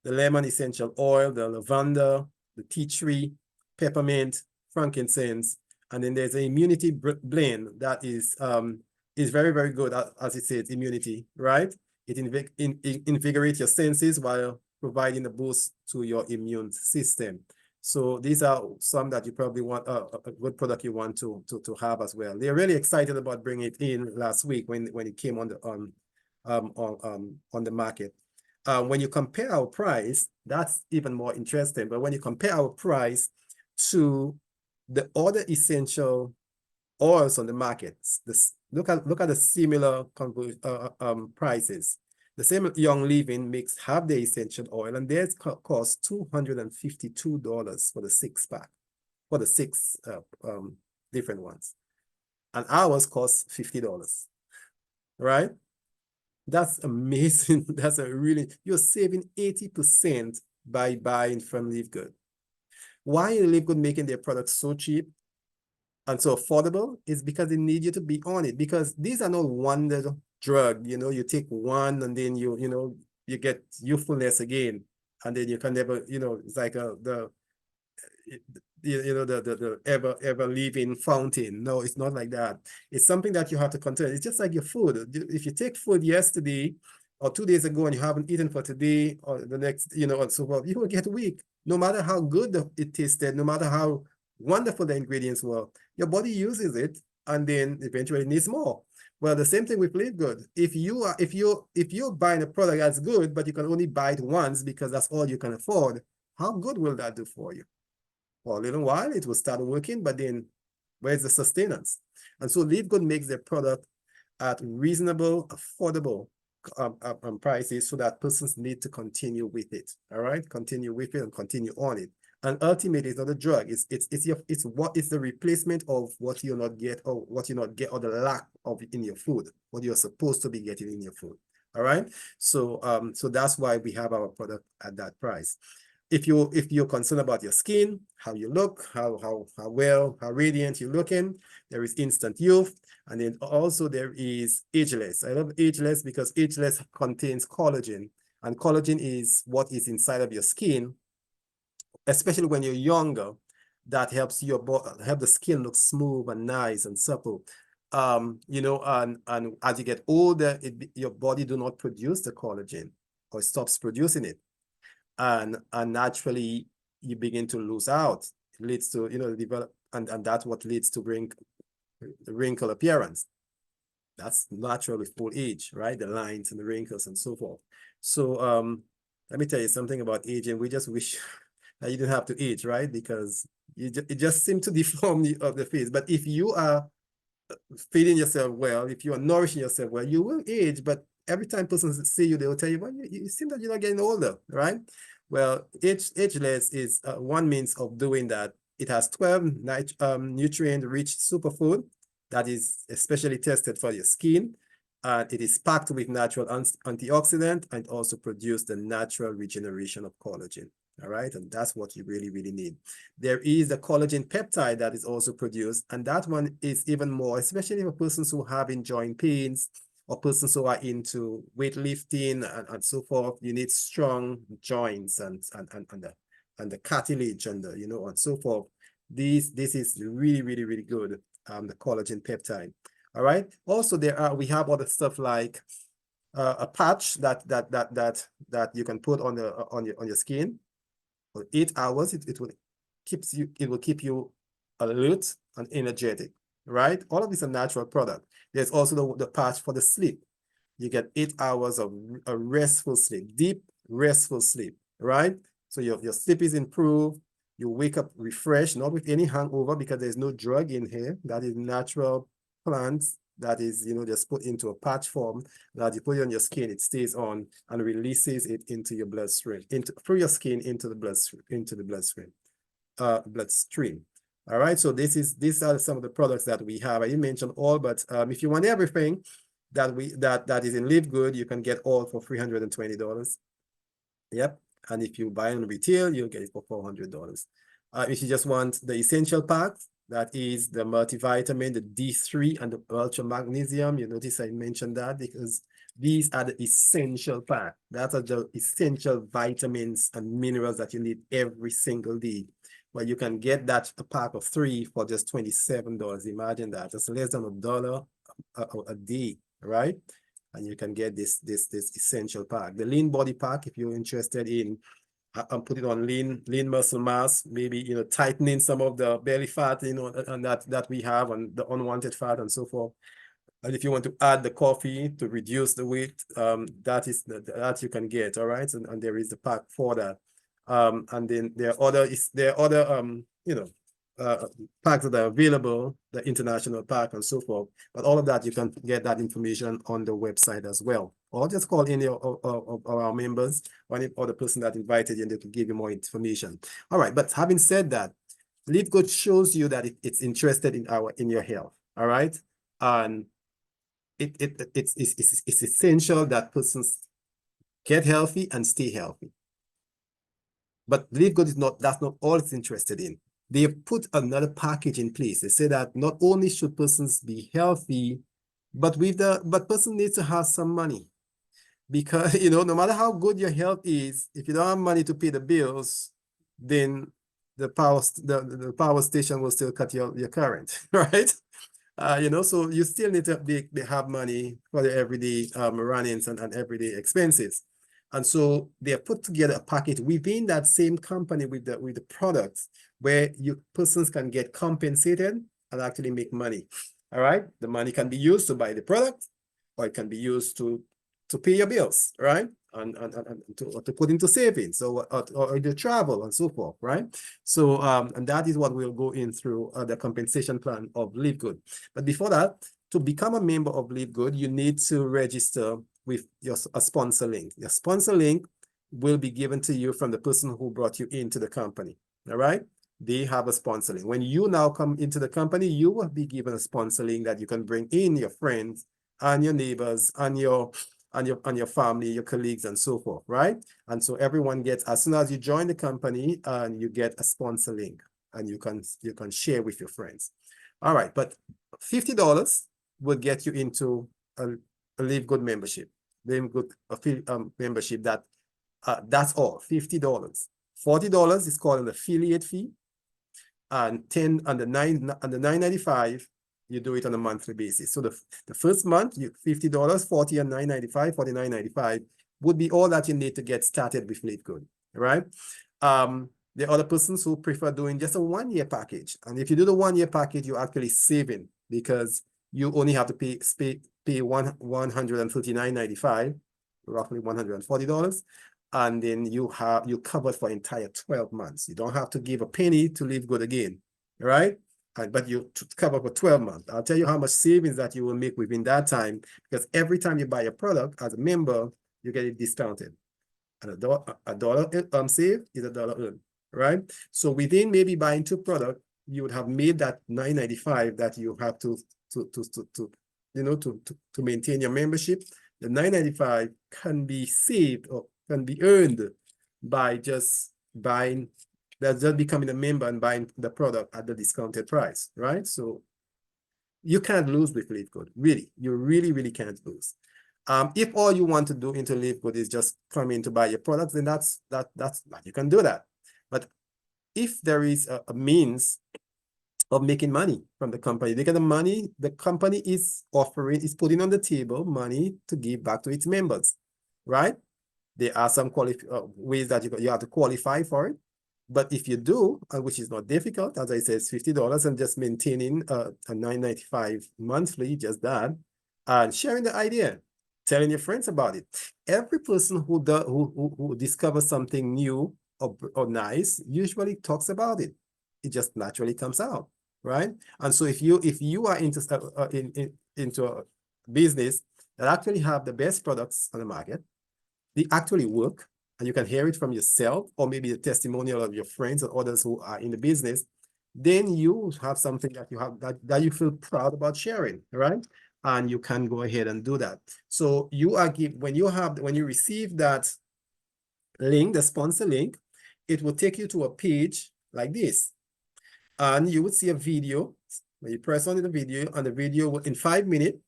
lemon essential oil, the lavender, the tea tree, peppermint, frankincense, and then there's an immunity blend that is very, very good, as it says, immunity, right? It invigorates your senses while providing a boost to your immune system. So these are some that you probably want, a good product you want to have as well. They're really excited about bringing it in last week when it came on the market. When you compare our price, that's even more interesting. But when you compare our price to the other essential oils on the market, look at the similar prices. The same young living makes half the essential oil, and theirs costs $252 for the 6-pack, for the 6 different ones. And ours costs $50, right? That's amazing. That's a really, you're saving 80% by buying from LiveGood. Why is LiveGood making their products so cheap and so affordable? Is because they need you to be on it, because these are not wonder drug. You know, you take one and then you get youthfulness again, and then you can never, it's like the ever living fountain. No, it's not like that. It's something that you have to control. It's just like your food. If you take food yesterday or 2 days ago and you haven't eaten for today or the next, and so forth, you will get weak. No matter how good it tasted, no matter how wonderful the ingredients were, your body uses it and then eventually needs more. Well, the same thing with LiveGood. If you're buying a product that's good, but you can only buy it once because that's all you can afford, how good will that do for you? For a little while, it will start working, but then where's the sustenance? And so LiveGood makes their product at reasonable, affordable prices so that persons need to continue with it. All right, continue with it and continue on it. And ultimately, it's not a drug. It's the replacement of what you not get or the lack of in your food, what you're supposed to be getting in your food. All right. So that's why we have our product at that price. If you're concerned about your skin, how you look, how radiant you're looking, there is instant youth, and then also there is ageless. I love ageless because ageless contains collagen, and collagen is what is inside of your skin, especially when you're younger. That helps help the skin look smooth and nice and supple. And as you get older, your body do not produce the collagen, or it stops producing it. And naturally you begin to lose out. It leads to, develop, and that's what leads to wrinkle appearance. That's natural with old age, right? The lines and the wrinkles and so forth. So let me tell you something about aging. We just wish that you didn't have to age, right? Because it just seems to deform the face. But if you are feeding yourself well, if you are nourishing yourself well, you will age. But every time persons see you, they will tell you, well, you seem that you're not getting older, right? Well, ageless is one means of doing that. It has 12 nutrient-rich superfood that is especially tested for your skin. It is packed with natural antioxidant and also produce the natural regeneration of collagen. All right, and that's what you really, really need. There is the collagen peptide that is also produced, and that one is even more, especially for persons who have joint pains or persons who are into weightlifting and so forth. You need strong joints and the cartilage and and so forth. This is really, really, really good. The collagen peptide. All right. Also, we have other stuff like a patch that you can put on your skin for 8 hours. It will keep you alert and energetic, right? All of these are natural product. There's also the patch for the sleep. You get 8 hours of a restful sleep, deep restful sleep, right? So your sleep is improved. You wake up refreshed, not with any hangover, because there's no drug in here. That is natural plants that is, just put into a patch form that you put it on your skin. It stays on and releases it into your bloodstream, through your skin into the bloodstream. All right, so these are some of the products that we have. I didn't mention all, but if you want everything that is in LiveGood, you can get all for $320. Yep. And if you buy on retail, you'll get it for $400. If you just want the essential pack, that is the multivitamin, the D3, and the ultra magnesium. You notice I mentioned that because these are the essential pack. That are the essential vitamins and minerals that you need every single day. Well, you can get that a pack of 3 for just $27. Imagine that. That's less than $1 a day, right? And you can get this essential pack. The lean body pack, if you're interested in put it on lean muscle mass, maybe tightening some of the belly fat, and that we have, and the unwanted fat and so forth. And if you want to add the coffee to reduce the weight, that you can get. All right, and there is the pack for that. And then there are other packs that are available, the international pack and so forth. But all of that, you can get that information on the website as well. Or just call any of our members or the person that invited you, and they can give you more information. All right, but having said that, LiveGood shows you that it's interested in your health. All right, and it's essential that persons get healthy and stay healthy. But LiveGood that's not all it's interested in. They have put another package in place. They say that not only should persons be healthy, but person needs to have some money. Because no matter how good your health is, if you don't have money to pay the bills, then the power station will still cut your current, right? So you still need to have money for the everyday run-ins and everyday expenses. And so they have put together a package within that same company with the products where persons can get compensated and actually make money. All right. The money can be used to buy the product, or it can be used to pay your bills, right? And to put into savings, or to travel and so forth, right? So and that is what we'll go in through the compensation plan of LiveGood. But before that, to become a member of LiveGood, you need to register with a sponsor link. Your sponsor link will be given to you from the person who brought you into the company. All right. They have a sponsor link. When you now come into the company, you will be given a sponsor link that you can bring in your friends and your neighbors and your family, your colleagues, and so forth, right? And so everyone gets, as soon as you join the company, and you get a sponsor link, and you can share with your friends. All right, but $50 will get you into a LiveGood membership. LiveGood membership that's all, $50. $40 is called an affiliate fee, and the $9.95. You do it on a monthly basis. So the first month, $50, $40 and $9.95, $49.95 would be all that you need to get started with LiveGood, right? There are other persons who prefer doing just a 1-year package. And if you do the 1-year package, you're actually saving, because you only have to pay $139.95, roughly $140. And then you covered for entire 12 months. You don't have to give a penny to LiveGood again, right? But you cover for 12 months. I'll tell you how much savings that you will make within that time, because every time you buy a product as a member, you get it discounted. And a dollar saved is a dollar earned, right? So within maybe buying 2 products, you would have made that $9.95 that you have to maintain your membership. The $9.95 can be saved or can be earned by just buying. That's just becoming a member and buying the product at the discounted price, right? So you can't lose with LiveGood, really. You really, really can't lose. If all you want to do into LiveGood is just come in to buy your products, then that's you can do that. But if there is a means of making money from the company, they get the money the company is putting on the table, money to give back to its members, right? There are some ways that you have to qualify for it. But if you do, which is not difficult, as I said, it's $50 and just maintaining a $9.95 monthly, just that, and sharing the idea, telling your friends about it. Every person who discovers something new or nice usually talks about it. It just naturally comes out, right? And so if you are into a business that actually have the best products on the market, they actually work, and you can hear it from yourself, or maybe the testimonial of your friends or others who are in the business, then you have something that you have that you feel proud about sharing, right? And you can go ahead and do that. So when you receive that link, the sponsor link, it will take you to a page like this, and you would see a video. When you press on the video, and the video will, in 5 minutes,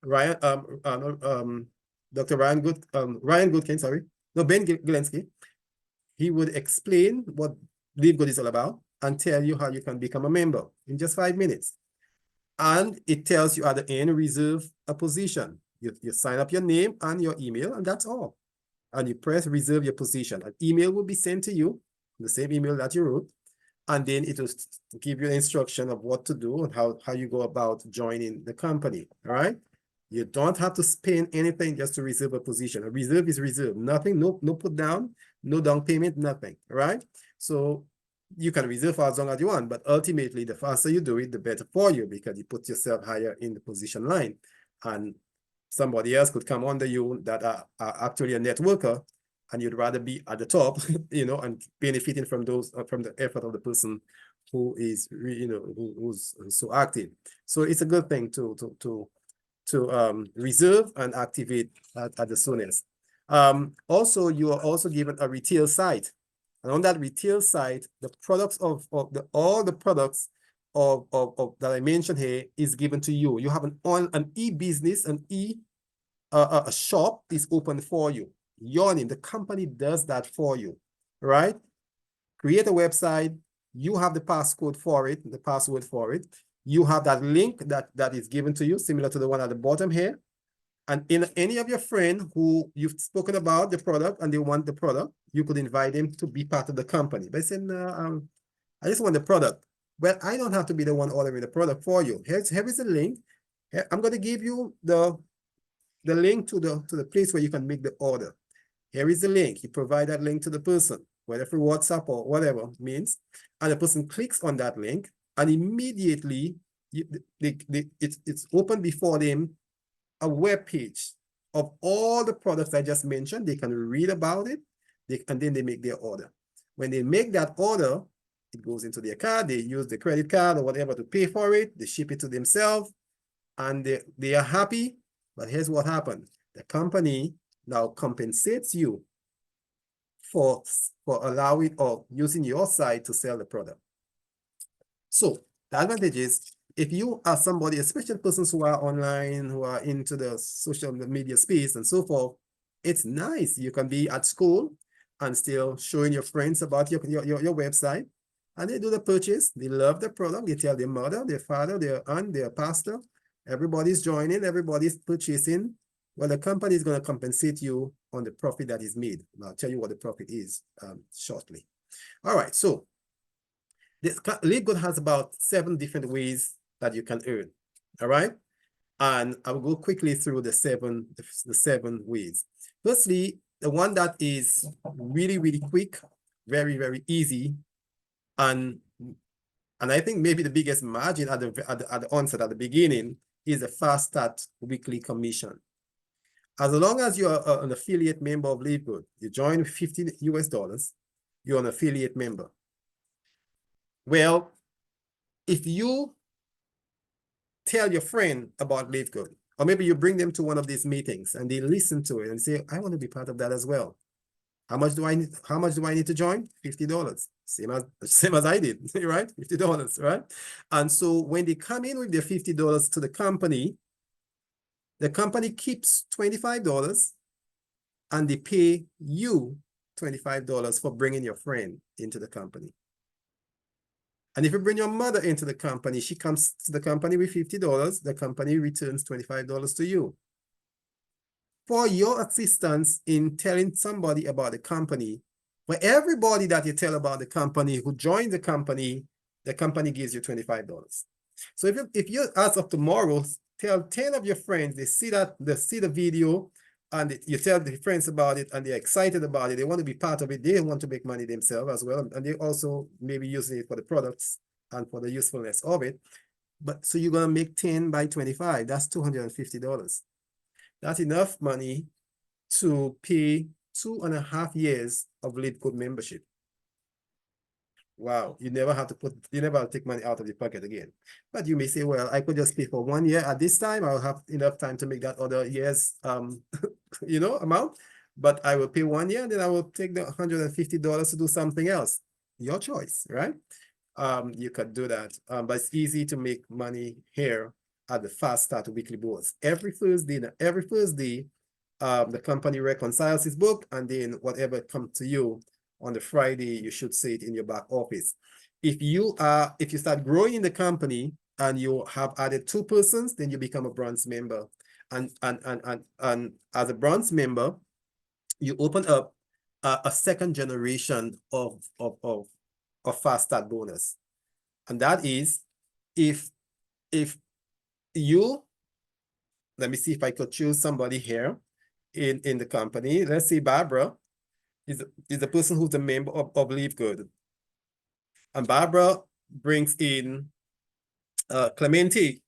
Dr. Ryan Goodkin, Ben Gilensky, he would explain what LiveGood is all about and tell you how you can become a member in just 5 minutes. And it tells you at the end, reserve a position. You sign up your name and your email, and that's all. And you press reserve your position. An email will be sent to you, the same email that you wrote, and then it will give you an instruction of what to do and how you go about joining the company, all right? You don't have to spend anything just to reserve a position. A reserve is reserve. Nothing, no put down, no down payment, nothing, right? So you can reserve for as long as you want, but ultimately, the faster you do it, the better for you, because you put yourself higher in the position line. And somebody else could come under you that are actually a networker, and you'd rather be at the top, you know, and benefiting from those, from the effort of the person who is, you know, who's so active. So it's a good thing to reserve and activate at the soonest. Also, you are also given a retail site. And on that retail site, the products of all the products of that I mentioned here is given to you. You have an e-business, a shop is open for you. Your name, the company does that for you, right? Create a website. You have the passcode for it, the password for it. You have that link that is given to you, similar to the one at the bottom here. And in any of your friends who you've spoken about the product and they want the product, you could invite them to be part of the company. But saying, I just want the product. Well, I don't have to be the one ordering the product for you. Here is a link. Here, I'm going to give you the link to the place where you can make the order. Here is the link. You provide that link to the person, whether through WhatsApp or whatever means, and the person clicks on that link, and immediately it's open before them a web page of all the products I just mentioned. They can read about it, and then they make their order. When they make that order, it goes into their card. They use the credit card or whatever to pay for it. They ship it to themselves, and they are happy. But here's what happened. The company now compensates you for allowing or using your site to sell the product. So the advantage is, if you are somebody, especially persons who are online, who are into the social media space and so forth, it's nice. You can be at school and still showing your friends about your website, and they do the purchase. They love the product. They tell their mother, their father, their aunt, their pastor. Everybody's joining. Everybody's purchasing. Well, the company is going to compensate you on the profit that is made. And I'll tell you what the profit is shortly. All right. So LiveGood has about 7 different ways that you can earn. All right. And I will go quickly through the seven ways. Firstly, the one that is really, really quick, very, very easy, and I think maybe the biggest margin at the onset, at the beginning, is a fast start weekly commission. As long as you're an affiliate member of LiveGood, you join with $50 US, you're an affiliate member. Well, if you tell your friend about LiveGood, or maybe you bring them to one of these meetings and they listen to it and say, I want to be part of that as well. How much do I need to join? $50. Same as I did, right? $50, right? And so when they come in with their $50 to the company keeps $25 and they pay you $25 for bringing your friend into the company. And if you bring your mother into the company, she comes to the company with $50, the company returns $25 to you. For your assistance in telling somebody about the company, for everybody that you tell about the company who joined the company gives you $25. So if you as of tomorrow tell 10 of your friends, they see the video, and you tell the friends about it, and they're excited about it, they want to be part of it, they want to make money themselves as well, and they also maybe using it for the products and for the usefulness of it. But so you're going to make 10 by 25, that's $250. That's enough money to pay 2.5 years of LiveGood membership. Wow, you never have to take money out of your pocket again. But you may say, well, I could just pay for 1 year. At this time, I'll have enough time to make that other year's amount. But I will pay 1 year, and then I will take the $150 to do something else. Your choice, right? You could do that. But it's easy to make money here at the Fast Start Weekly Boards. Every Thursday, the company reconciles his book, and then whatever comes to you on the Friday, you should see it in your back office. If you start growing in the company and you have added 2 persons, then you become a bronze member. And as a bronze member, you open up a second generation of Fast Start bonus. And that is, if you, let me see if I could choose somebody here in the company. Let's say Barbara is the person who's a member of LiveGood. And Barbara brings in Clementi.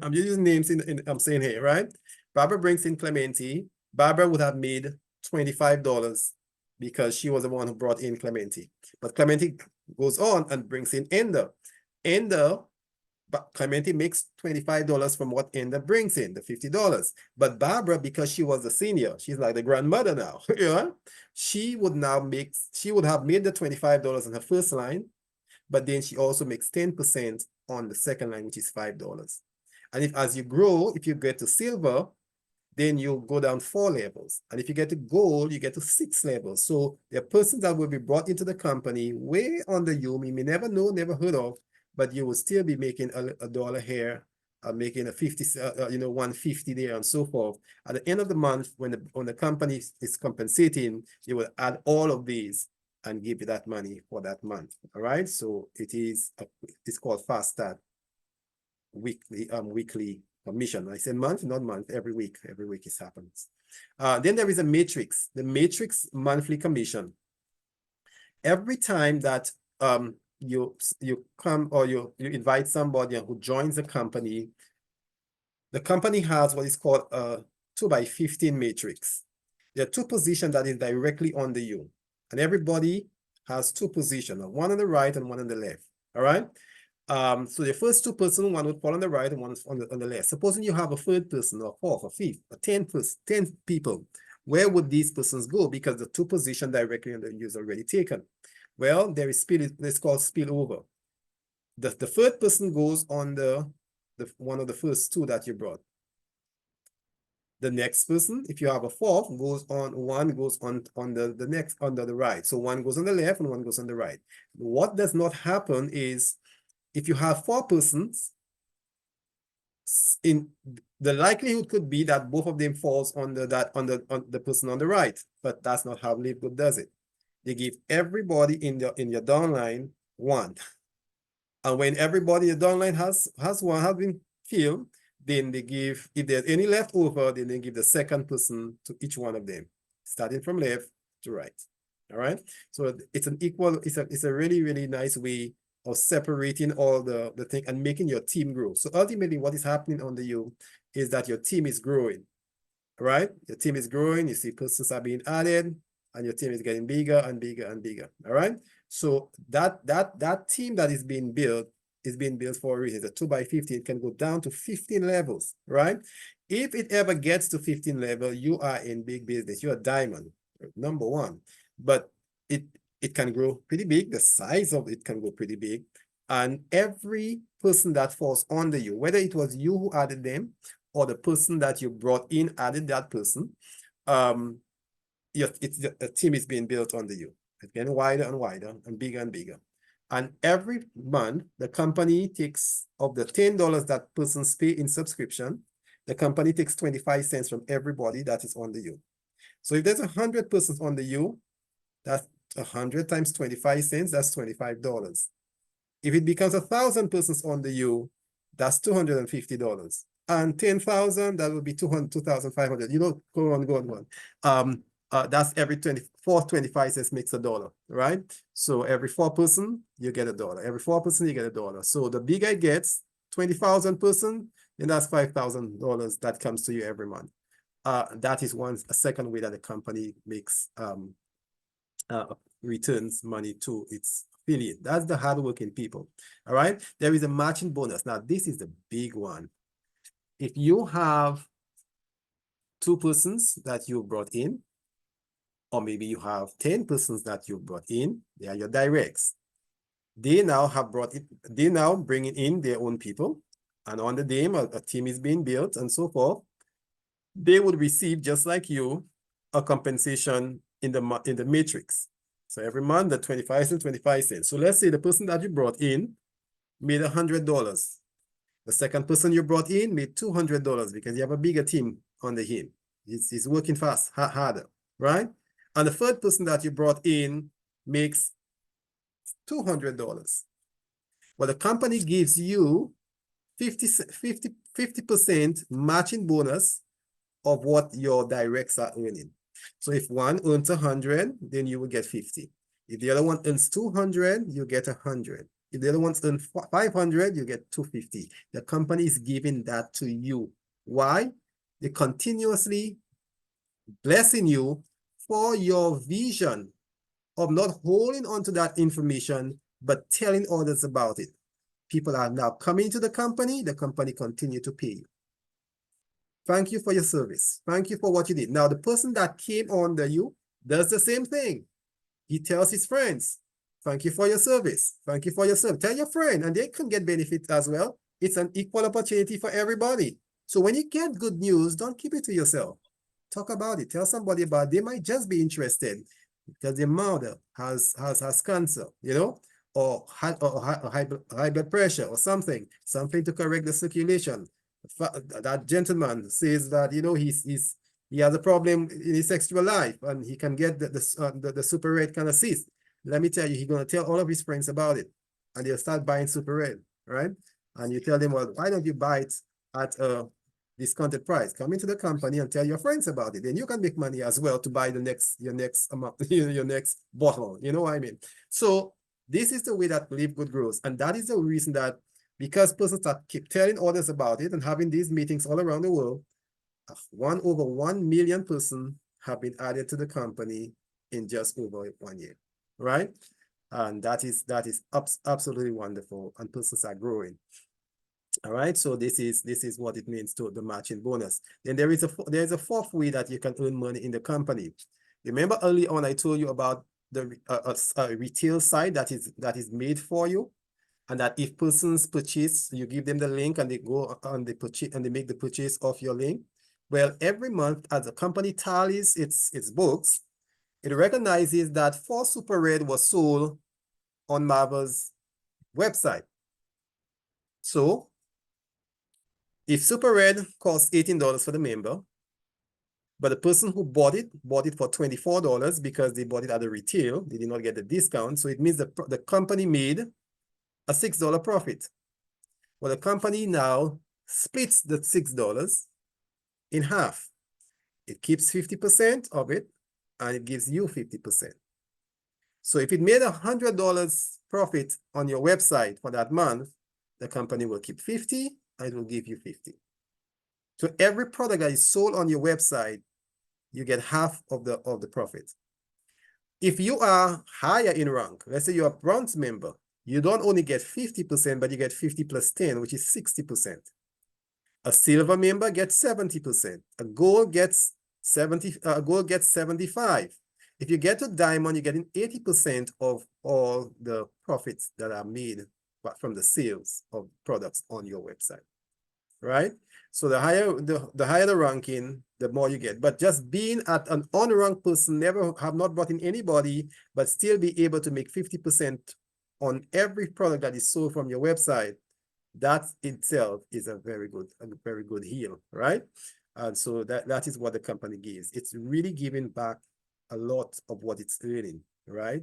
I'm using names I'm saying here, right? Barbara brings in Clementi. Barbara would have made $25 because she was the one who brought in Clementi. But Clementi goes on and brings in Enda. Enda, but Clementi makes $25 from what Enda brings in, the $50. But Barbara, because she was the senior, she's like the grandmother now, you know? She would have made the $25 on her first line, but then she also makes 10% on the second line, which is $5. And if as you grow, if you get to silver, then you go down 4 levels. And if you get to gold, you get to 6 levels. So there are persons that will be brought into the company way under you, you may never know, never heard of, but you will still be making a dollar here, making a 50, $150 there and so forth. At the end of the month, when the company is compensating, you will add all of these and give you that money for that month. All right. So it's called fast start weekly commission. I said month, not month, every week. Every week it happens. Then there is a matrix, the matrix monthly commission. Every time that you come or you invite somebody who joins the company has what is called a 2x15 matrix. There are 2 positions that is directly under you, and everybody has 2 positions, one on the right and one on the left. All right. So the first 2 persons, one would fall on the right and one on the left. Supposing you have a 3rd person or 4th or 5th or 10 people, where would these persons go? Because the 2 positions directly under you is already taken. Well, there is it's called spillover. The 3rd person goes on the one of the first 2 that you brought. The next person, if you have a 4th, one goes on the next under the right. So one goes on the left and one goes on the right. What does not happen is, if you have 4 persons, in the likelihood could be that both of them falls on the person on the right, but that's not how LiveGood does it. They give everybody in your downline 1, and when everybody in the downline has been filled, then they give, if there's any left over, then they give the 2nd person to each one of them, starting from left to right. All right. So it's a really, really nice way of separating all the thing and making your team grow. So ultimately what is happening under you is that your team is growing, right? Your team is growing, you see persons are being added, and your team is getting bigger and bigger and bigger, all right? So that team that is being built for a reason. It's a 2x15, it can go down to 15 levels, right? If it ever gets to 15 level, you are in big business. You're a diamond, number 1. But it can grow pretty big. The size of it can go pretty big. And every person that falls under you, whether it was you who added them or the person that you brought in added that person, a team is being built under you. It's getting wider and wider and bigger and bigger. And every month, the company takes, of the $10 that persons pay in subscription, the company takes 25 cents from everybody that is under you. So if there's 100 persons under you, that's 100 times 25 cents, that's $25. If it becomes 1,000 persons under you, that's $250. And 10,000, that would be 2,500. You know, go on. That's every 25 cents makes $1, right? So every 4 person, you get $1. Every 4 person, you get $1. So the bigger it gets, 20,000 person, then that's $5,000 that comes to you every month. That is a second way that the company makes returns money to its affiliate. That's the hardworking people. All right. There is a matching bonus. Now, this is the big one. If you have 2 persons that you brought in, or maybe you have 10 persons that you brought in, they are your directs. They now bring in their own people, and under them, a team is being built and so forth. They would receive, just like you, a compensation in the matrix. So every month, the 25 cents, 25 cents. So let's say the person that you brought in made $100. The second person you brought in made $200 because you have a bigger team under him. He's working fast, harder, right? And the third person that you brought in makes $200. Well, the company gives you 50% matching bonus of what your directs are earning. So if one earns 100, then you will get 50. If the other one earns 200, you get 100. If the other one earns 500, you get 250. The company is giving that to you. Why? They're continuously blessing you for your vision of not holding on to that information, but telling others about it. People are now coming to the company continue to pay you. Thank you for your service. Thank you for what you did. Now, the person that came under you does the same thing. He tells his friends, thank you for your service. Thank you for your service. Tell your friend, and they can get benefits as well. It's an equal opportunity for everybody. So when you get good news, don't keep it to yourself. Talk about it. Tell somebody about it. They might just be interested because their mother has cancer, you know, or high blood pressure or something to correct the circulation. That gentleman says that, you know, he has a problem in his sexual life and he can get the Super Red kind of cyst. Let me tell you, he's going to tell all of his friends about it and they'll start buying Super Red, right? And you tell them, well, why don't you buy it at a discounted price? Come into the company and tell your friends about it. Then you can make money as well to buy your next amount, your next bottle. You know what I mean? So this is the way that LiveGood grows. And that is the reason that, because persons keep telling others about it and having these meetings all around the world, over 1 million persons have been added to the company in just over 1 year, right? And that is absolutely wonderful, and persons are growing. All right, so this is what it means to the matching bonus. Then there is a fourth way that you can earn money in the company. Remember early on I told you about the retail site that is made for you, and that if persons purchase, you give them the link and they go on the purchase and they make the purchase of your link. Well, every month as the company tallies its books, it recognizes that 4 Super Red was sold on Marvel's website. So if Super Red costs $18 for the member, but the person who bought it for $24 because they bought it at the retail, they did not get the discount. So it means the company made a $6 profit. Well, the company now splits the $6 in half. It keeps 50% of it and it gives you 50%. So if it made $100 profit on your website for that month, the company will keep 50 and it will give you 50. So every product that is sold on your website, you get half of the profit. If you are higher in rank, let's say you're a bronze member, you don't only get 50%, but you get 50 plus 10, which is 60%. A silver member gets 70%. A gold gets 75%. If you get to diamond, you're getting 80% of all the profits that are made from the sales of products on your website, right? So the higher the ranking, the more you get. But just being at an unranked person, have not brought in anybody, but still be able to make 50% on every product that is sold from your website, that itself is a very good heal, right? And so that is what the company gives. It's really giving back a lot of what it's earning, right?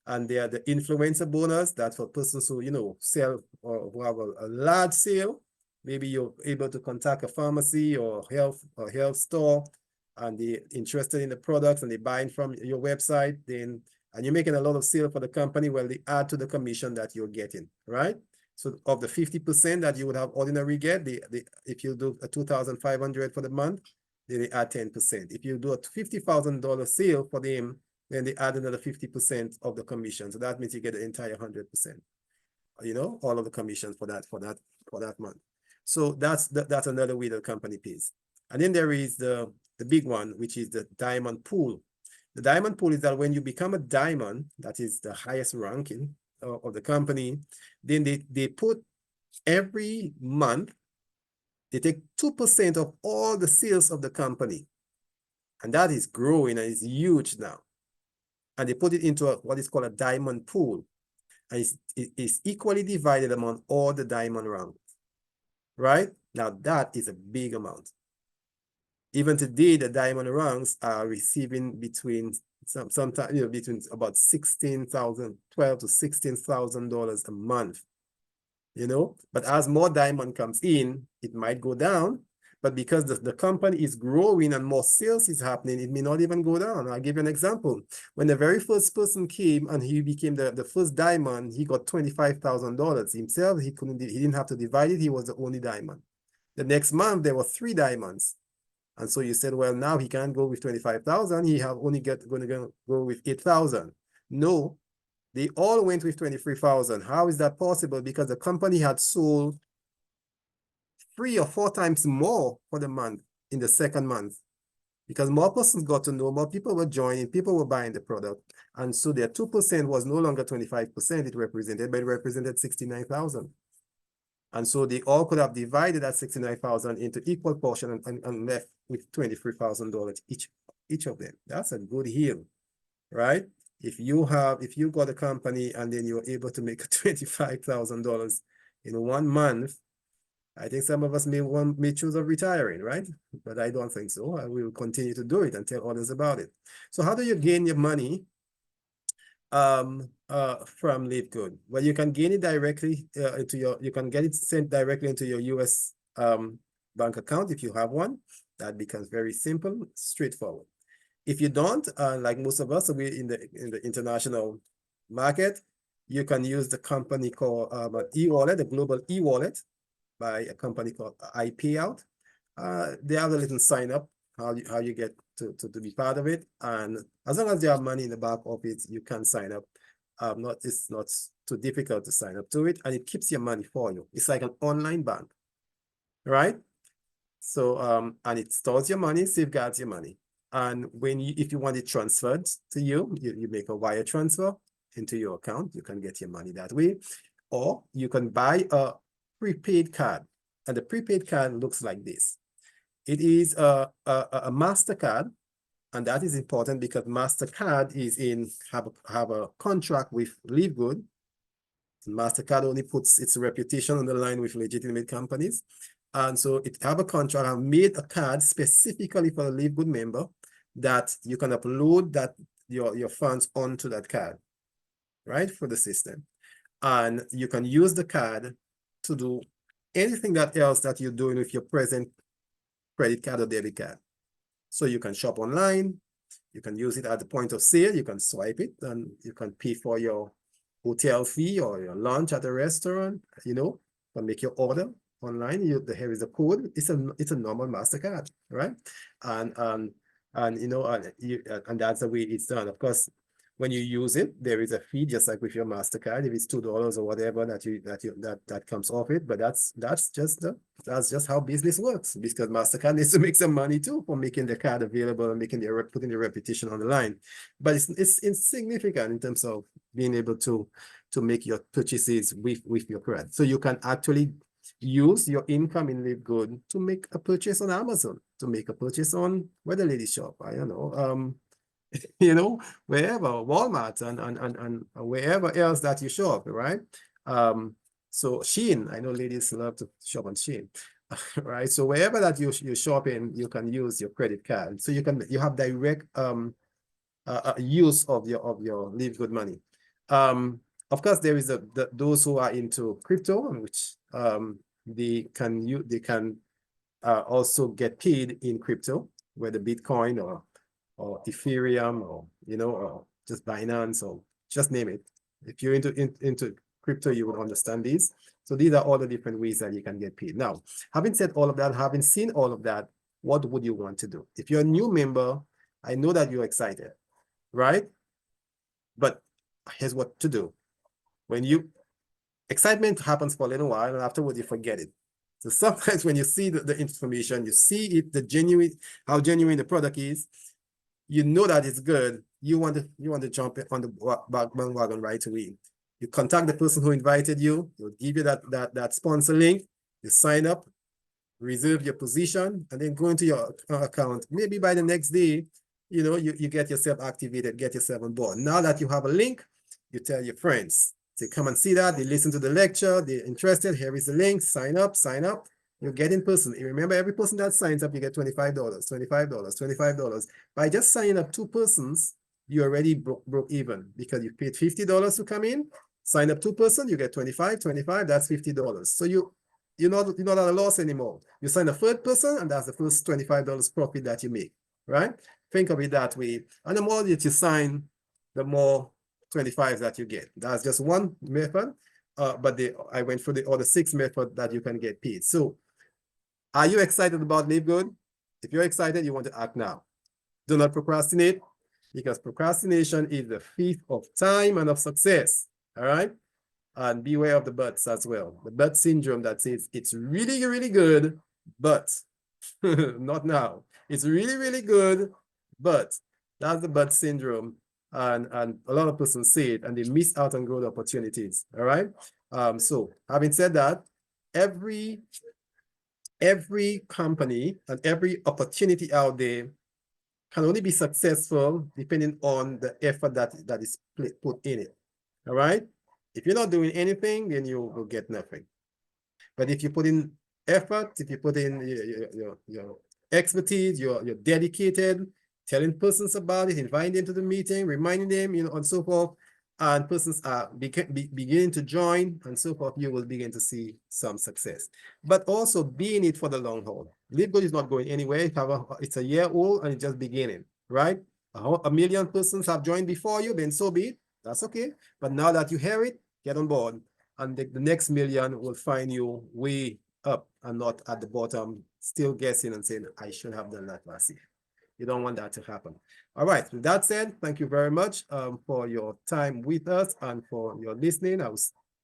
And there are the influencer bonus, that's for persons who, you know, sell or who have a large sale. Maybe you're able to contact a pharmacy or health store, and they're interested in the products and they're buying from your website, and you're making a lot of sale for the company. Well, they add to the commission that you're getting, right? So of the 50% that you would have ordinary get, if you do a $2,500 for the month, then they add 10%. If you do a $50,000 sale for them, then they add another 50% of the commission. So that means you get the entire 100%. You know, all of the commissions for that month. So that's another way the company pays. And then there is the big one, which is the diamond pool. The diamond pool is that when you become a diamond, that is the highest ranking of the company, then they put every month, they take 2% of all the sales of the company. And that is growing and is huge now. And they put it into what is called a diamond pool. And it's equally divided among all the diamond ranks, right? Now that is a big amount. Even today, the diamond ranks are receiving between sometimes, you know, between about $12,000 to $16,000 a month, you know. But as more diamond comes in, it might go down. But because the company is growing and more sales is happening, it may not even go down. I'll give you an example. When the very first person came and he became the first diamond, he got $25,000 himself. He didn't have to divide it. He was the only diamond. The next month, there were 3 diamonds. And so you said, well, now he can't go with 25,000. He have only going to go with 8,000. No, they all went with 23,000. How is that possible? Because the company had sold 3 or 4 times more for the month in the second month, because more persons got to know, more people were joining, people were buying the product. And so their 2% was no longer 25% it represented, but it represented 69,000. And so they all could have divided that 69,000 into equal portion and left with $23,000 each of them. That's a good deal, right? If you got a company and then you're able to make $25,000 in 1 month, I think some of us may choose of retiring, right? But I don't think so. I will continue to do it and tell others about it. So how do you gain your money from LiveGood? Well, you can gain it directly you can get it sent directly into your US bank account if you have one. That becomes very simple, straightforward. If you don't, like most of us, we're in the international market, you can use the company called e-wallet, the global e-wallet by a company called iPayout. They have a little sign up, how you get to be part of it. And as long as you have money in the back of it, you can sign up. It's not too difficult to sign up to it, and it keeps your money for you. It's like an online bank, right? So and it stores your money, safeguards your money. And if you want it transferred to you, you make a wire transfer into your account. You can get your money that way, or you can buy a prepaid card, and the prepaid card looks like this. It is a MasterCard, and that is important because MasterCard have a contract with LiveGood. MasterCard only puts its reputation on the line with legitimate companies. And so it have a contract. I've made a card specifically for a LiveGood member that you can upload your funds onto that card, right, for the system. And you can use the card to do anything else that you're doing with your present credit card or debit card. So you can shop online, you can use it at the point of sale, you can swipe it, and you can pay for your hotel fee or your lunch at a restaurant, you can make your order online. Here is the code. It's a normal MasterCard, right? And that's the way it's done. Of course, when you use it, there is a fee, just like with your MasterCard. If it's $2 or whatever that comes off it, but that's just how business works, because MasterCard needs to make some money too for making the card available and putting the reputation on the line. But it's insignificant in terms of being able to make your purchases with your credit. So you can actually use your income in LiveGood to make a purchase on Amazon, to make a purchase on where the ladies shop. I don't know, wherever, Walmart and wherever else that you shop, right? So Shein, I know ladies love to shop on Shein, right? So wherever that you shop in, you can use your credit card. So you have direct use of your LiveGood money. Of course, there is those who are into crypto, which they can also get paid in crypto, whether Bitcoin or Ethereum or just Binance or just name it. If you're into crypto, you would understand these. So these are all the different ways that you can get paid. Now, having said all of that, having seen all of that, what would you want to do? If you're a new member, I know that you're excited, right? But here's what to do. Excitement happens for a little while, and afterwards you forget it. So sometimes when you see the information, you see it, how genuine the product is, you know that it's good, you want to jump on the bandwagon right away. You contact the person who invited you, they'll give you that sponsor link, you sign up, reserve your position, and then go into your account. Maybe by the next day, you get yourself activated, get yourself on board. Now that you have a link, you tell your friends. They come and see that, they listen to the lecture, they're interested, here is the link, sign up. You get in person. Remember, every person that signs up, you get $25, $25. By just signing up 2 persons, you already broke even, because you paid $50 to come in, sign up 2 persons, you get $25, that's $50. So you're not at a loss anymore. You sign a third person, and that's the first $25 profit that you make, right? Think of it that way. And the more that you sign, the more 25s that you get. That's just one method, but I went through the other 6 methods that you can get paid. So are you excited about LiveGood? If you're excited, you want to act now. Do not procrastinate, because procrastination is the thief of time and of success, all right? And beware of the buts as well. The but syndrome that says it's really, really good, but not now. It's really, really good, but that's the but syndrome. And a lot of persons say it and they miss out on growth opportunities. All right. So having said that, every company and every opportunity out there can only be successful depending on the effort that is put in it. All right. If you're not doing anything, then you will get nothing. But if you put in effort, if you put in your expertise, you're dedicated, telling persons about it, inviting them to the meeting, reminding them, and so forth, and persons are beginning to join and so forth, you will begin to see some success. But also be in it for the long haul. LiveGood is not going anywhere. It's a year old and it's just beginning, right? A million persons have joined before you, then so be it. That's okay. But now that you hear it, get on board. And the next million will find you way up and not at the bottom, still guessing and saying, I should have done that last year. You don't want that to happen. All right. With that said, thank you very much for your time with us and for your listening. I will